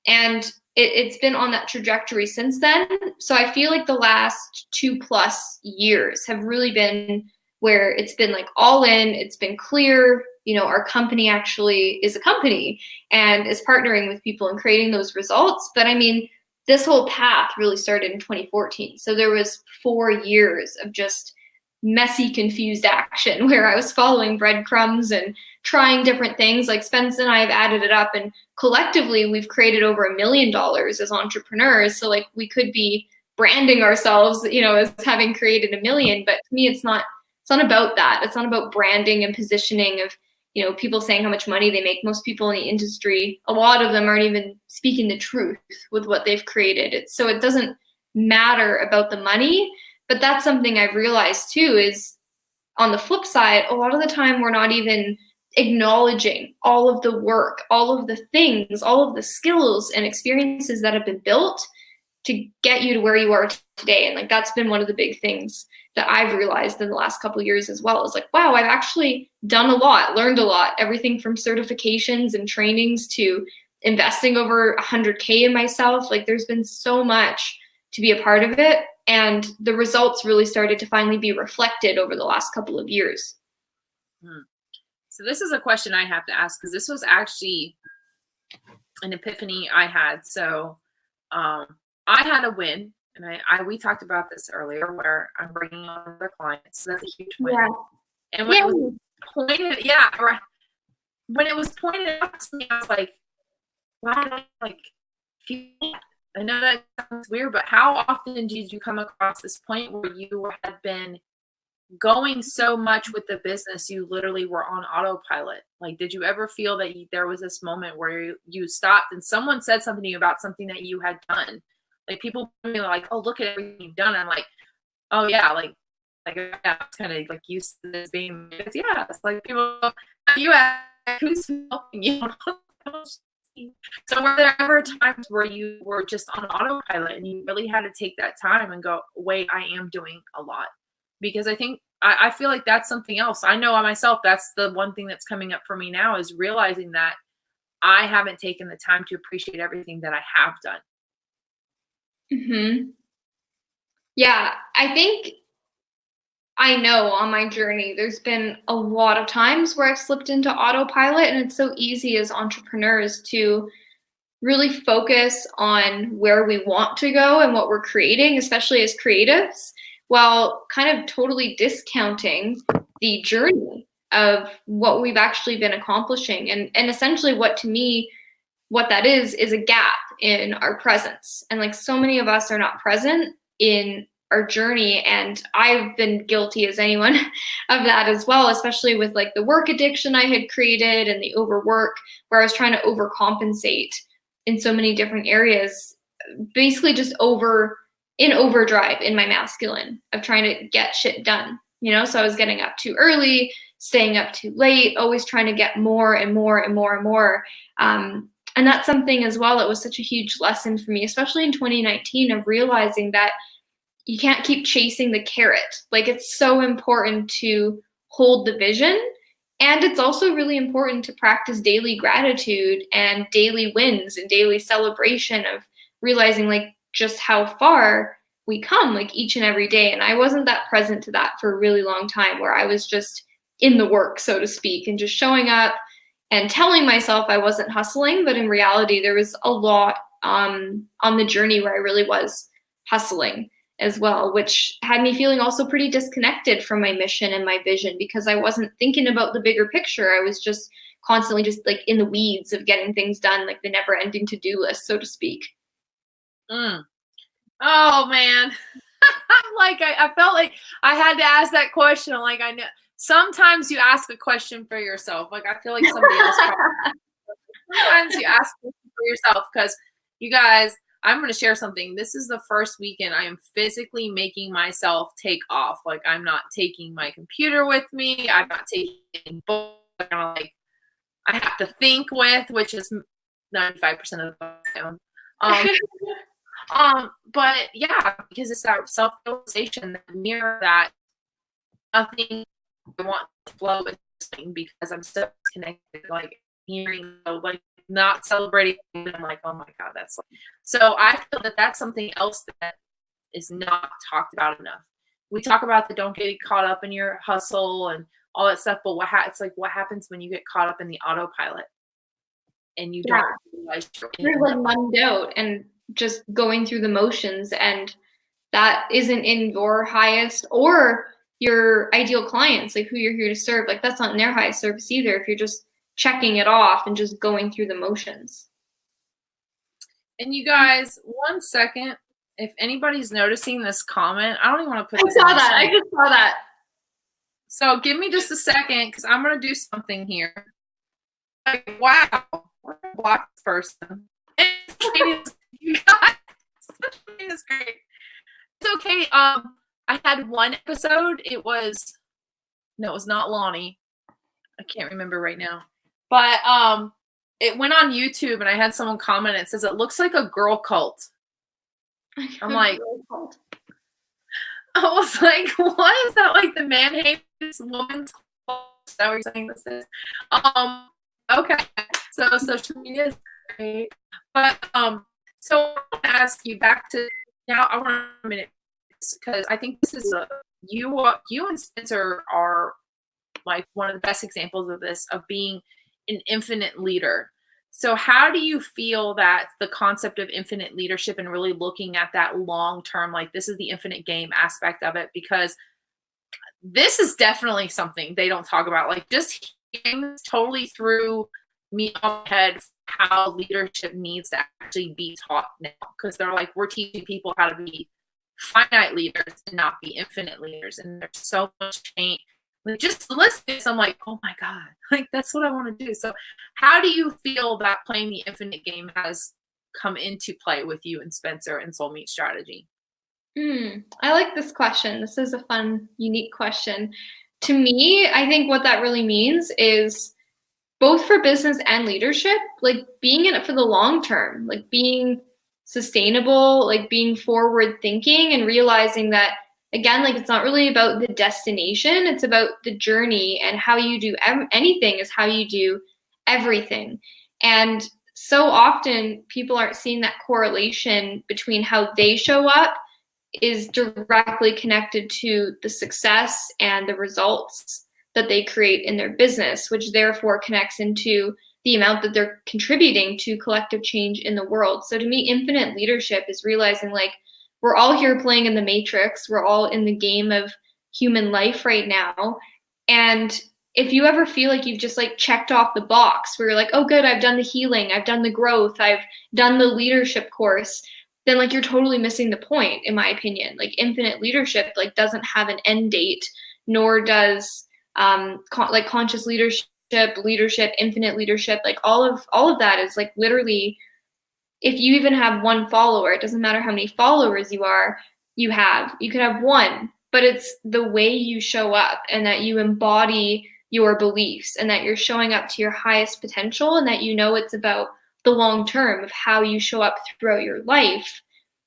Speaker 2: And it's been on that trajectory since then. So I feel like the last 2+ years have really been where it's been like all in, it's been clear, our company actually is a company and is partnering with people and creating those results. But I mean, this whole path really started in 2014. So there was 4 years of just messy, confused action where I was following breadcrumbs and trying different things. Like Spence and I have added it up, and collectively we've created over $1 million as entrepreneurs. So like we could be branding ourselves, as having created $1 million, but to me, it's not about that. It's not about branding and positioning of, people saying how much money they make. Most people in the industry, a lot of them aren't even speaking the truth with what they've created. So it doesn't matter about the money. But that's something I've realized too, is on the flip side, a lot of the time we're not even acknowledging all of the work, all of the things, all of the skills and experiences that have been built to get you to where you are today. And like, that's been one of the big things that I've realized in the last couple of years as well, is like, wow, I've actually done a lot, learned a lot, everything from certifications and trainings to investing over $100K in myself. Like there's been so much to be a part of it. And the results really started to finally be reflected over the last couple of years.
Speaker 1: So this is a question I have to ask, because this was actually an epiphany I had. So I had a win, and we talked about this earlier, where I'm bringing on other clients. So that's a huge win. Yeah. And when it was pointed, when it was pointed out to me, I was like, wow, like, I know that sounds weird, but how often did you come across this point where you had been going so much with the business, you literally were on autopilot? Like, did you ever feel that there was this moment where you stopped and someone said something to you about something that you had done? Like, people were like, oh, look at everything you've done. I'm like, oh yeah, like yeah, it's kind of like used to this being, yeah, it's like people, you ask, who's helping you? So were there ever times where you were just on autopilot and you really had to take that time and go, wait, I am doing a lot? Because I think, I feel like that's something else. I know myself, that's the one thing that's coming up for me now, is realizing that I haven't taken the time to appreciate everything that I have done.
Speaker 2: Mm-hmm. Yeah, I think I know on my journey, there's been a lot of times where I've slipped into autopilot, and it's so easy as entrepreneurs to really focus on where we want to go and what we're creating, especially as creatives, while kind of totally discounting the journey of what we've actually been accomplishing. And essentially what that is a gap in our presence. And like, so many of us are not present in our journey. And I've been guilty as anyone of that as well, especially with like the work addiction I had created and the overwork, where I was trying to overcompensate in so many different areas, basically just in overdrive in my masculine of trying to get shit done, So I was getting up too early, staying up too late, always trying to get more and more and more and more. And that's something as well that was such a huge lesson for me, especially in 2019, of realizing that you can't keep chasing the carrot. Like, it's so important to hold the vision. And it's also really important to practice daily gratitude and daily wins and daily celebration of realizing like just how far we come, like each and every day. And I wasn't that present to that for a really long time, where I was just in the work, so to speak, and just showing up and telling myself I wasn't hustling. But in reality, there was a lot on the journey where I really was hustling as well, which had me feeling also pretty disconnected from my mission and my vision, because I wasn't thinking about the bigger picture. I was just constantly just like in the weeds of getting things done, like the never ending to-do list, so to speak.
Speaker 1: Oh man. Like, I felt like I had to ask that question. Like, I know sometimes you ask a question for yourself. Like, I feel like somebody else sometimes you ask for yourself, because you guys, I'm going to share something. This is the first weekend I am physically making myself take off. Like, I'm not taking my computer with me. I'm not taking books. Like, I have to think with, which is 95% of the time. But yeah, because it's that self-realization, that mirror, that nothing I want to flow with, because I'm so disconnected. Like, hearing like not celebrating. And I'm like, oh my God, that's like, so I feel that that's something else that is not talked about enough. We talk about the don't get caught up in your hustle and all that stuff, but it's like, what happens when you get caught up in the autopilot and you don't realize
Speaker 2: you're like numbed out and just going through the motions, and that isn't in your highest or your ideal clients, like who you're here to serve. Like that's not in their highest service either if you're just checking it off and just going through the motions.
Speaker 1: And you guys, 1 second, if anybody's noticing this comment, I don't even want to put
Speaker 2: I
Speaker 1: this
Speaker 2: saw that. I just saw that.
Speaker 1: So give me just a second because I'm going to do something here. Like, wow, we're going to block this person. You guys, it's great. It's okay. I had one episode. It was not Lonnie. I can't remember right now. But it went on YouTube and I had someone comment. It says it looks like a girl cult. I'm like, I was like, what is that? Like the man hates woman's cult? Is that what you're saying this is? Okay. So social media is great. But so I want to ask you back to now. I want a minute because I think this is you and Spencer are like one of the best examples of this, of being an infinite leader. So how do you feel that the concept of infinite leadership and really looking at that long term, like this is the infinite game aspect of it, because this is definitely something they don't talk about. Like just hearing this totally threw me on my head how leadership needs to actually be taught now, because they're like, we're teaching people how to be finite leaders and not be infinite leaders. And there's so much change. Like just listening, I'm like, oh my God, like that's what I want to do. So how do you feel that playing the infinite game has come into play with you and Spencer and Soulmate Strategy?
Speaker 2: I like this question. This is a fun, unique question. To me, I think what that really means is both for business and leadership, like being in it for the long term, like being sustainable, like being forward thinking and realizing that, again, like it's not really about the destination, it's about the journey, and how you do anything is how you do everything. And so often people aren't seeing that correlation between how they show up is directly connected to the success and the results that they create in their business, which therefore connects into the amount that they're contributing to collective change in the world. So to me, infinite leadership is realizing like we're all here playing in the matrix. We're all in the game of human life right now. And if you ever feel like you've just like checked off the box where you're like, oh good, I've done the healing, I've done the growth, I've done the leadership course, then like you're totally missing the point, in my opinion. Like infinite leadership like doesn't have an end date, nor does like conscious leadership, infinite leadership. Like all of that is like literally, if you even have one follower, it doesn't matter how many followers you could have one, but it's the way you show up and that you embody your beliefs and that you're showing up to your highest potential, and that you know it's about the long term of how you show up throughout your life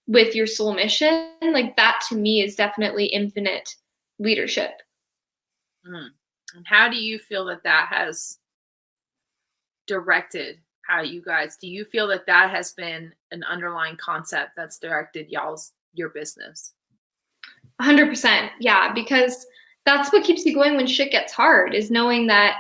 Speaker 2: with your soul mission. Like that to me is definitely infinite leadership.
Speaker 1: And how do you feel that that has directed how you guys, do you feel that that has been an underlying concept that's directed your business?
Speaker 2: 100%. Yeah, because that's what keeps you going when shit gets hard, is knowing that,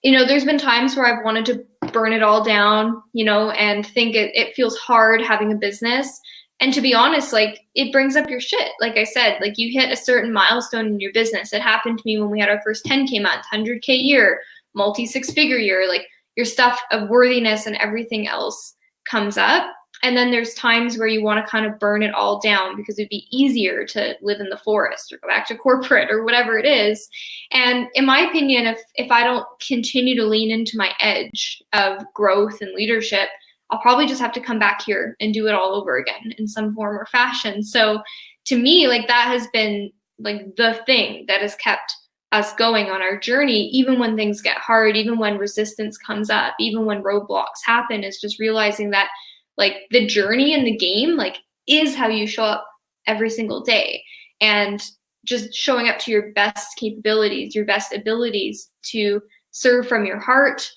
Speaker 2: there's been times where I've wanted to burn it all down, and think it feels hard having a business. And to be honest, like it brings up your shit. Like I said, like you hit a certain milestone in your business. It happened to me when we had our first 10K month, 100K year, multi 6-figure year, like your stuff of worthiness and everything else comes up. And then there's times where you want to kind of burn it all down because it'd be easier to live in the forest or go back to corporate or whatever it is. And in my opinion, if I don't continue to lean into my edge of growth and leadership, I'll probably just have to come back here and do it all over again in some form or fashion. So to me, like that has been like the thing that has kept us going on our journey, even when things get hard, even when resistance comes up, even when roadblocks happen, is just realizing that like the journey and the game like is how you show up every single day, and just showing up to your best capabilities, your best abilities to serve from your heart,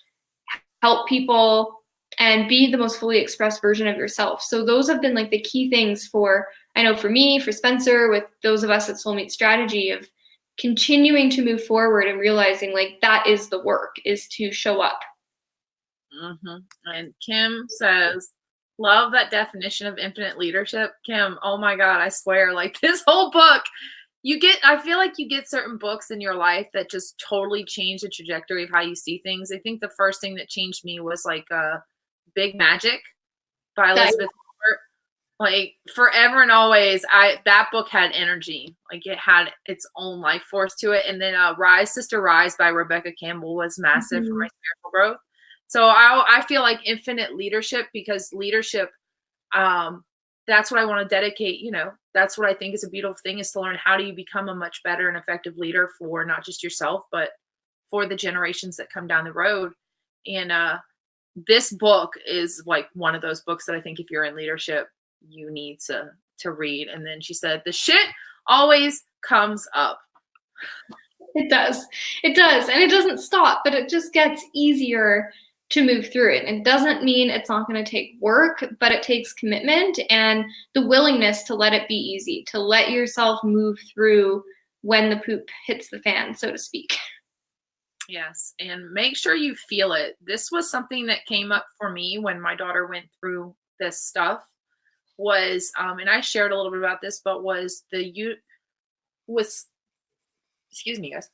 Speaker 2: help people, and be the most fully expressed version of yourself. So those have been like the key things for, I know for me, for Spencer, with those of us at Soulmate Strategy, of continuing to move forward and realizing like that is the work, is to show up.
Speaker 1: And Kim says, love that definition of infinite leadership. Kim, oh my God, I swear, like this whole book, I feel like you get certain books in your life that just totally change the trajectory of how you see things. I think the first thing that changed me was like Big Magic by Elizabeth Gilbert. Like forever and always, that book had energy. Like it had its own life force to it. And then Rise, Sister Rise by Rebecca Campbell was massive for my spiritual growth. So I feel like infinite leadership, because leadership, that's what I want to dedicate. That's what I think is a beautiful thing, is to learn how do you become a much better and effective leader for not just yourself, but for the generations that come down the road. And this book is like one of those books that I think if you're in leadership, you need to read. And then she said, the shit always comes up.
Speaker 2: It does. And it doesn't stop, but it just gets easier to move through it. It doesn't mean it's not going to take work, but it takes commitment and the willingness to let it be easy, to let yourself move through when the poop hits the fan, so to speak.
Speaker 1: Yes. And make sure you feel it. This was something that came up for me when my daughter went through this stuff, was, and I shared a little bit about this, but excuse me, guys,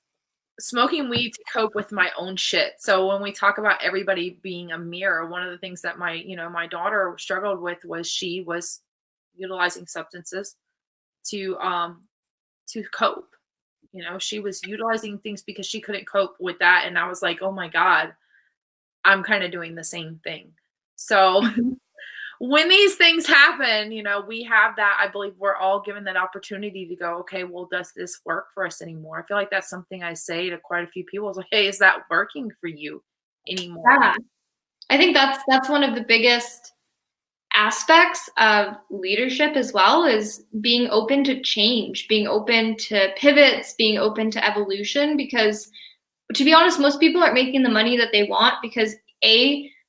Speaker 1: smoking weed to cope with my own shit. So when we talk about everybody being a mirror, one of the things that my daughter struggled with was she was utilizing substances to cope. She was utilizing things because she couldn't cope with that. And I was like, oh my God, I'm kind of doing the same thing. So when these things happen, we have that, I believe we're all given that opportunity to go, okay, well, does this work for us anymore? I feel like that's something I say to quite a few people. It's like, hey, is that working for you anymore?
Speaker 2: Yeah. I think that's one of the biggest aspects of leadership as well, is being open to change, being open to pivots, being open to evolution, because to be honest, most people aren't making the money that they want because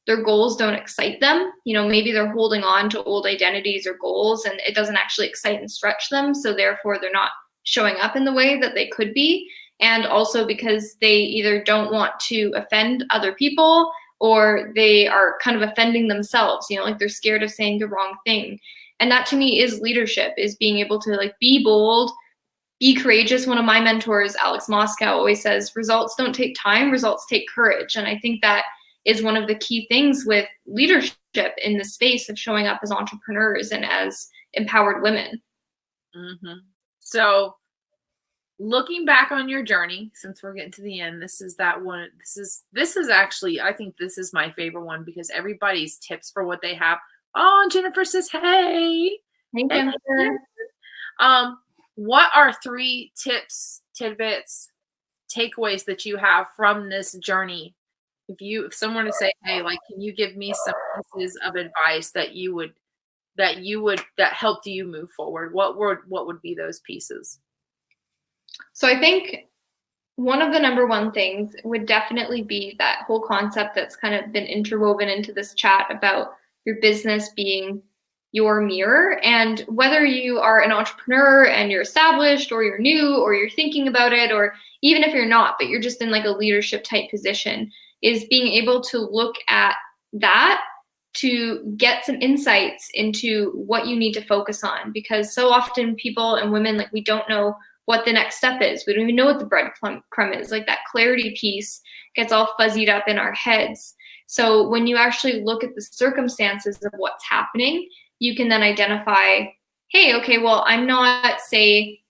Speaker 2: their goals don't excite them. Maybe they're holding on to old identities or goals and it doesn't actually excite and stretch them. So therefore they're not showing up in the way that they could be. And also because they either don't want to offend other people or they are kind of offending themselves, like they're scared of saying the wrong thing. And that to me is leadership, is being able to like be bold, be courageous. One of my mentors, Alex Moscow, always says, results don't take time, results take courage. And I think that is one of the key things with leadership in the space of showing up as entrepreneurs and as empowered women.
Speaker 1: So looking back on your journey, since we're getting to the end, this is that one. This is actually, I think this is my favorite one, because everybody's tips for what they have. Oh, and Jennifer says, hey.
Speaker 2: Thank you, Jennifer.
Speaker 1: What are 3 tips, tidbits, takeaways that you have from this journey? If someone to say, hey, like, can you give me some pieces of advice that helped you move forward? What would be those pieces?
Speaker 2: So I think one of the number one things would definitely be that whole concept that's kind of been interwoven into this chat about your business being your mirror. And whether you are an entrepreneur and you're established, or you're new, or you're thinking about it, or even if you're not, but you're just in like a leadership type position, is being able to look at that to get some insights into what you need to focus on. Because so often people and women, like, we don't know what the next step is. We don't even know what the breadcrumb is. Like, that clarity piece gets all fuzzied up in our heads. So when you actually look at the circumstances of what's happening, you can then identify, hey, okay, well, I'm not, say,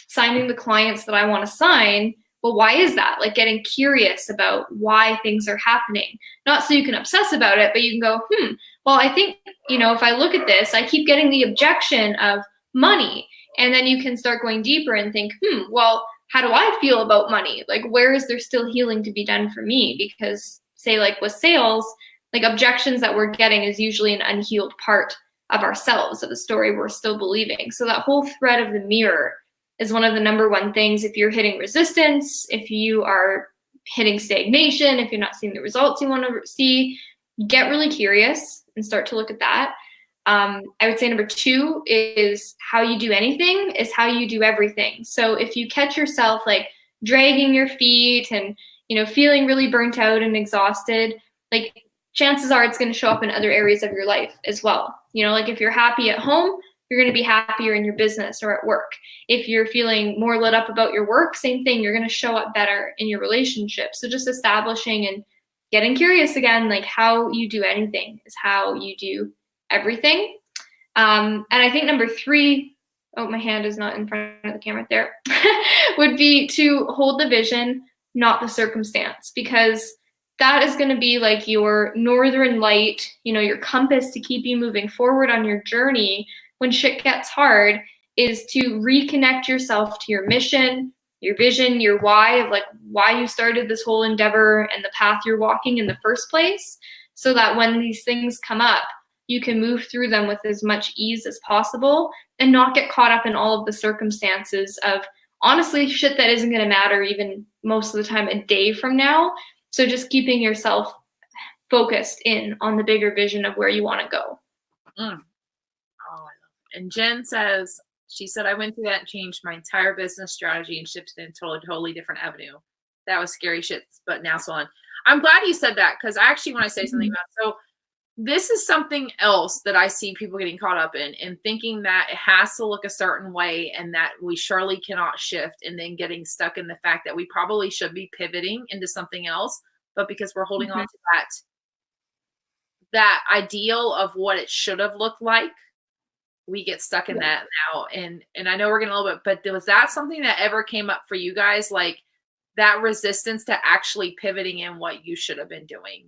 Speaker 2: signing the clients that I want to sign. Well, why is that? Like, getting curious about why things are happening. Not so you can obsess about it, but you can go, well, I think, if I look at this, I keep getting the objection of money. And then you can start going deeper and think, well, how do I feel about money? Like, where is there still healing to be done for me? Because, say, like with sales, like, objections that we're getting is usually an unhealed part of ourselves, of the story we're still believing. So that whole thread of the mirror is one of the number one things. If you're hitting resistance, if you are hitting stagnation, if you're not seeing the results you want to see, get really curious and start to look at that. I would say number 2 is how you do anything is how you do everything. So if you catch yourself like dragging your feet and, feeling really burnt out and exhausted, like chances are it's going to show up in other areas of your life as well. Like if you're happy at home, you're going to be happier in your business or at work. If you're feeling more lit up about your work, same thing, you're going to show up better in your relationship. So just establishing and getting curious again, like how you do anything is how you do everything. And I think number 3, oh, my hand is not in front of the camera there, would be to hold the vision, not the circumstance, because that is going to be like your northern light, your compass to keep you moving forward on your journey when shit gets hard, is to reconnect yourself to your mission, your vision, your why of like why you started this whole endeavor and the path you're walking in the first place, so that when these things come up, you can move through them with as much ease as possible and not get caught up in all of the circumstances of honestly shit that isn't going to matter even most of the time a day from now. So just keeping yourself focused in on the bigger vision of where you want to go.
Speaker 1: Mm. Oh, I love it. And Jen says, she said, I went through that and changed my entire business strategy and shifted into a totally different avenue. That was scary shit, but now so on. I'm glad you said that, because I actually want to say something about it. So this is something else that I see people getting caught up in, and thinking that it has to look a certain way and that we surely cannot shift, and then getting stuck in the fact that we probably should be pivoting into something else, but because we're holding on to that ideal of what it should have looked like, we get stuck in that now. And I know we're getting a little bit, but was that something that ever came up for you guys? Like that resistance to actually pivoting in what you should have been doing?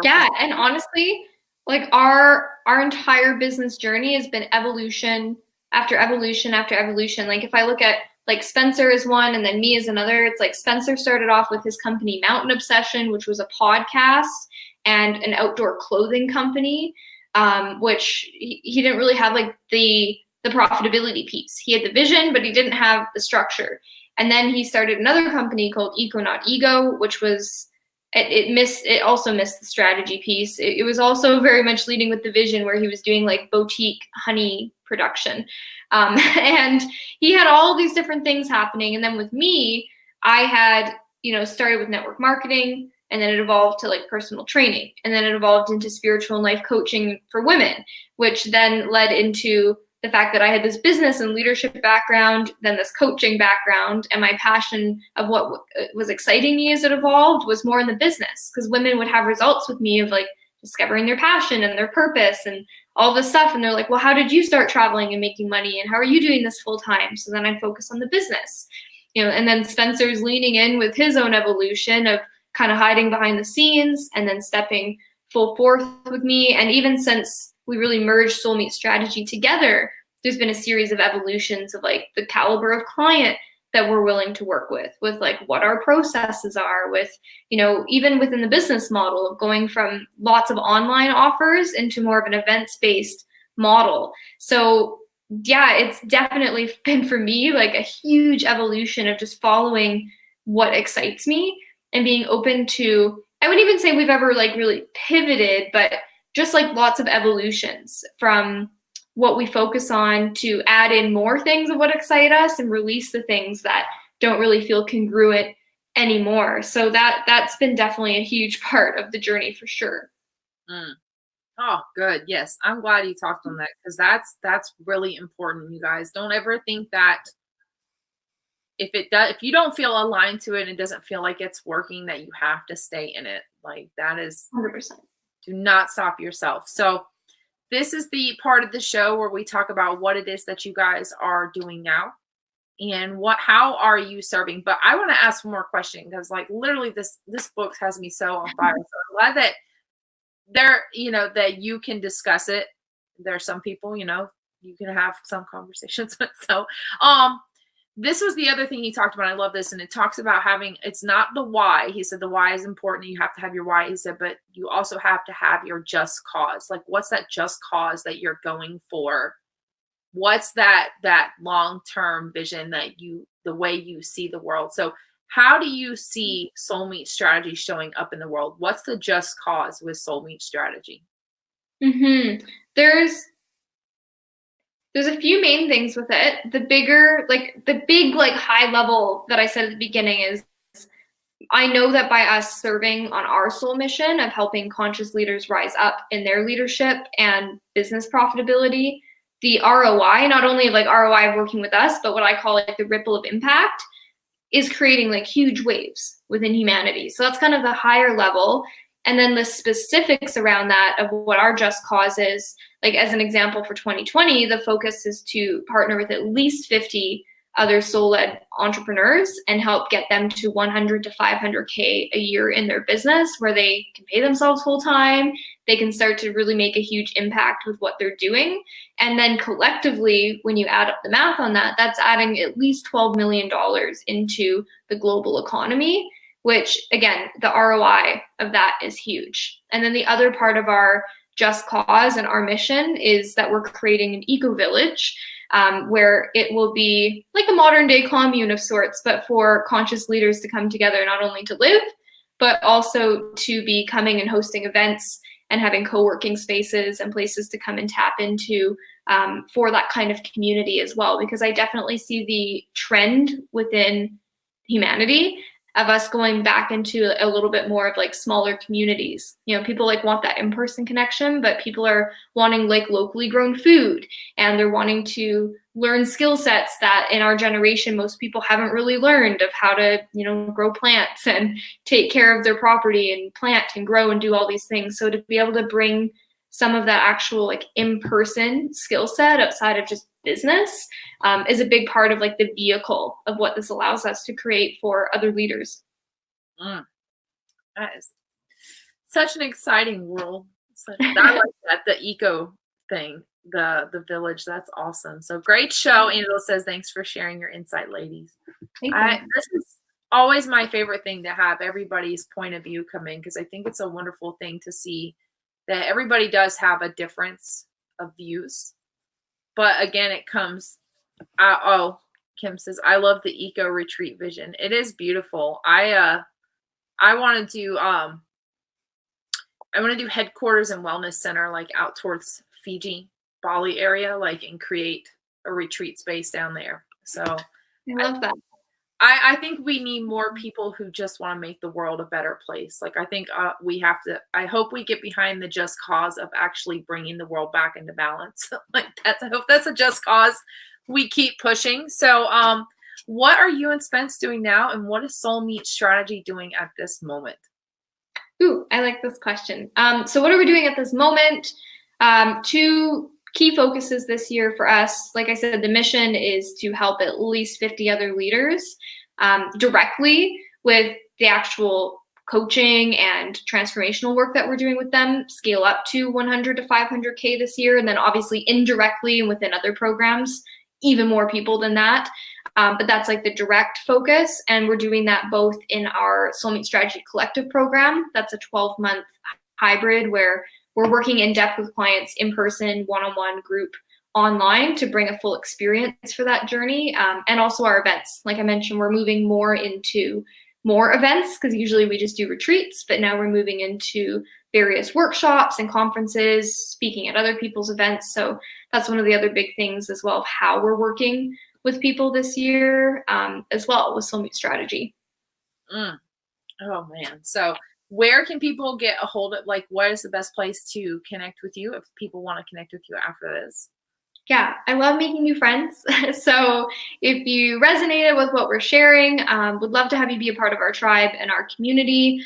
Speaker 2: Yeah. And honestly, like our entire business journey has been evolution after evolution after evolution. Like if I look at like Spencer is one and then me is another, it's like Spencer started off with his company Mountain Obsession, which was a podcast and an outdoor clothing company. Which he didn't really have like the profitability piece. He had the vision, but he didn't have the structure. And then he started another company called Eco Not Ego, which was it also missed the strategy piece. It was also very much leading with the vision, where he was doing like boutique honey production. And he had all these different things happening. And then with me, I had, started with network marketing, and then it evolved to like personal training, and then it evolved into spiritual and life coaching for women, which then led into the fact that I had this business and leadership background, then this coaching background, and my passion of what was exciting me as it evolved was more in the business, because women would have results with me of like discovering their passion and their purpose and all this stuff. And they're like, well, how did you start traveling and making money? And how are you doing this full time? So then I focus on the business, and then Spencer's leaning in with his own evolution of kind of hiding behind the scenes and then stepping full forth with me. And even since we really merged Soul Meet Strategy together, there's been a series of evolutions of like the caliber of client that we're willing to work with like what our processes are, with, even within the business model of going from lots of online offers into more of an events-based model. So yeah, it's definitely been for me like a huge evolution of just following what excites me and being open to, I wouldn't even say we've ever like really pivoted, but just like lots of evolutions from what we focus on to add in more things of what excite us and release the things that don't really feel congruent anymore. So that's been definitely a huge part of the journey for sure.
Speaker 1: Oh, good. Yes. I'm glad you talked on that, because that's really important. You guys don't ever think that if you don't feel aligned to it and it doesn't feel like it's working, that you have to stay in it. Like that is
Speaker 2: 100%.
Speaker 1: Do not stop yourself. So this is the part of the show where we talk about what it is that you guys are doing now and how are you serving. But I want to ask one more question, because like literally this book has me so on fire. So I'm glad that that you can discuss it. There are some people, you can have some conversations with. So this was the other thing he talked about. I love this. And it talks about it's not the why. He said the why is important. You have to have your why. He said, but you also have to have your just cause. Like, what's that just cause that you're going for? What's that long-term vision the way you see the world? So how do you see soul meat strategy showing up in the world? What's the just cause with soul meat strategy?
Speaker 2: Mm-hmm. There's a few main things with it. The big high level that I said at the beginning is, I know that by us serving on our soul mission of helping conscious leaders rise up in their leadership and business profitability, the ROI, not only like ROI of working with us, but what I call like the ripple of impact, is creating like huge waves within humanity. So that's kind of the higher level. And then the specifics around that of what our just cause is, like as an example for 2020, the focus is to partner with at least 50 other soul-led entrepreneurs and help get them to 100 to 500K a year in their business, where they can pay themselves full time. They can start to really make a huge impact with what they're doing. And then collectively, when you add up the math on that, that's adding at least $12 million into the global economy, which again, the ROI of that is huge. And then the other part of our just cause and our mission is that we're creating an eco village, where it will be like a modern day commune of sorts, but for conscious leaders to come together, not only to live, but also to be coming and hosting events and having co-working spaces and places to come and tap into for that kind of community as well. Because I definitely see the trend within humanity of us going back into a little bit more of like smaller communities. You know, people like want that in-person connection, but people are wanting like locally grown food, and they're wanting to learn skill sets that in our generation, most people haven't really learned, of how to, you know, grow plants and take care of their property and plant and grow and do all these things. So to be able to bring some of that actual like in-person skill set outside of just business is a big part of like the vehicle of what this allows us to create for other leaders.
Speaker 1: That is such an exciting world. I like that, the eco thing, the village. That's awesome. So great show. Angela says, thanks for sharing your insight, ladies. This is always my favorite thing, to have everybody's point of view come in, because I think it's a wonderful thing to see that everybody does have a difference of views. But again, it comes, Kim says, I love the eco retreat vision. It is beautiful. I want to do, I want to do headquarters and wellness center, like out towards Fiji, Bali area, like, and create a retreat space down there. So
Speaker 2: I love that.
Speaker 1: I think we need more people who just want to make the world a better place. Like, I think we have to, I hope we get behind the just cause of actually bringing the world back into balance. Like, I hope that's a just cause we keep pushing. So what are you and Spence doing now, and what is Soul Meat Strategy doing at this moment?
Speaker 2: Ooh, I like this question. So what are we doing at this moment? Two key focuses this year for us. Like I said, the mission is to help at least 50 other leaders directly with the actual coaching and transformational work that we're doing with them, scale up to 100 to 500K this year. And then obviously indirectly and within other programs, even more people than that. But that's like the direct focus. And we're doing that both in our Soul Meat Strategy Collective program. That's a 12-month hybrid where we're working in depth with clients in person, one-on-one, group, online, to bring a full experience for that journey. And also our events. Like I mentioned, we're moving more into more events, because usually we just do retreats, but now we're moving into various workshops and conferences, speaking at other people's events. So that's one of the other big things as well, of how we're working with people this year, as well, with Soul Meat Strategy.
Speaker 1: Oh man. So where can people get a hold of, like, what is the best place to connect with you if people want to connect with you after this?
Speaker 2: Yeah, I love making new friends. So if you resonated with what we're sharing, would love to have you be a part of our tribe and our community.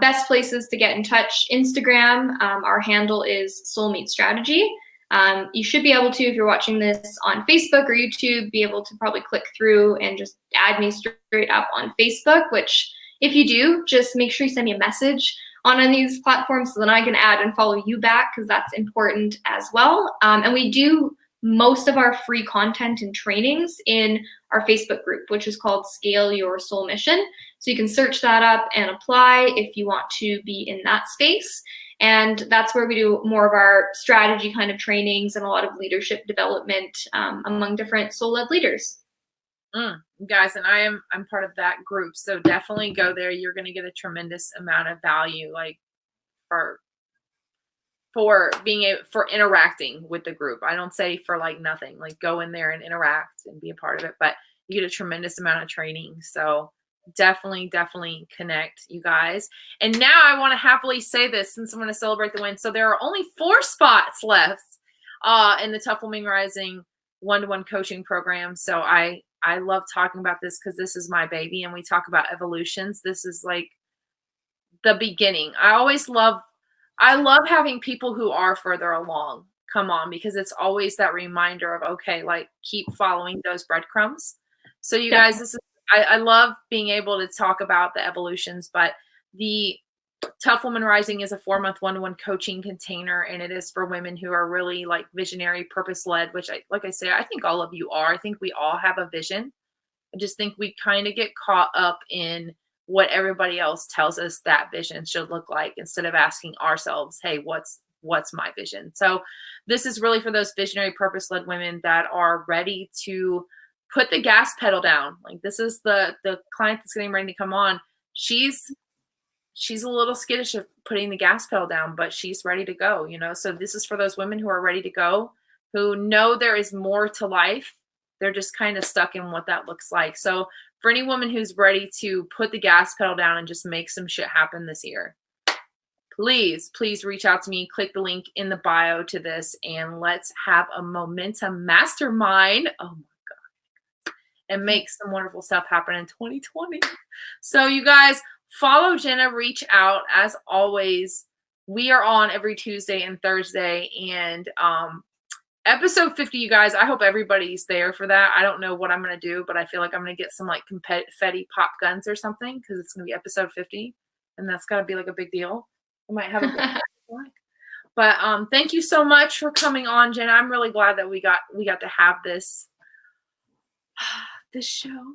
Speaker 2: Best places to get in touch: Instagram. Our handle is Soul Meat Strategy. You should be able to, if you're watching this on Facebook or YouTube, be able to probably click through and just add me straight up on Facebook, which if you do, just make sure you send me a message on any of these platforms so then I can add and follow you back, because that's important as well. And we do most of our free content and trainings in our Facebook group, which is called Scale Your Soul Mission. So you can search that up and apply if you want to be in that space. And that's where we do more of our strategy kind of trainings and a lot of leadership development among different soul-led leaders.
Speaker 1: Guys, and I'm part of that group, so definitely go there. You're going to get a tremendous amount of value, like for being for interacting with the group. I don't say for like nothing. Like go in there and interact and be a part of it, but you get a tremendous amount of training. So definitely connect, you guys. And now I want to happily say this since I'm going to celebrate the win. So there are only 4 spots left in the TUF Woman Rising one-to-one coaching program. So I love talking about this because this is my baby, and we talk about evolutions. This is like the beginning. I love having people who are further along come on, because it's always that reminder of, okay, like keep following those breadcrumbs. So you guys, this is, I love being able to talk about the evolutions, but the TUF Woman Rising is a 4-month one-to-one coaching container, and it is for women who are really like visionary, purpose-led, which like I say, I think all of you are. I think we all have a vision. I just think we kind of get caught up in what everybody else tells us that vision should look like, instead of asking ourselves, hey, what's my vision? So this is really for those visionary, purpose-led women that are ready to put the gas pedal down. Like this is the client that's getting ready to come on. She's a little skittish of putting the gas pedal down, but she's ready to go, you know? So this is for those women who are ready to go, who know there is more to life. They're just kind of stuck in what that looks like. So for any woman who's ready to put the gas pedal down and just make some shit happen this year, please reach out to me. Click the link in the bio to this, and let's have a momentum mastermind. Oh my God. And make some wonderful stuff happen in 2020. So you guys, follow Jenna, reach out. As always, we are on every Tuesday and Thursday, and episode 50, you guys, I hope everybody's there for that. I don't know what I'm going to do, but I feel like I'm going to get some like confetti pop guns or something, because it's going to be episode 50, and that's got to be like a big deal. I might have a but thank you so much for coming on, Jenna. I'm really glad that we got to have this show.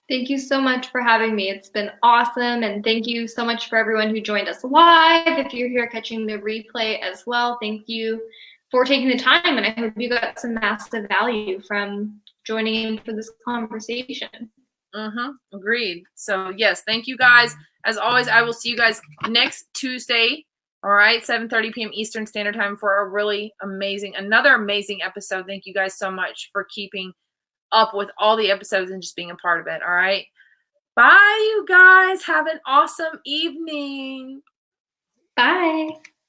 Speaker 2: Thank you so much for having me. It's been awesome. And thank you so much for everyone who joined us live. If you're here catching the replay as well, thank you for taking the time. And I hope you got some massive value from joining in for this conversation.
Speaker 1: Agreed. So yes, thank you guys. As always, I will see you guys next Tuesday. All right, 7:30 p.m. Eastern Standard Time for a really another amazing episode. Thank you guys so much for keeping up with all the episodes and just being a part of it. All right. Bye, you guys. Have an awesome evening.
Speaker 2: Bye.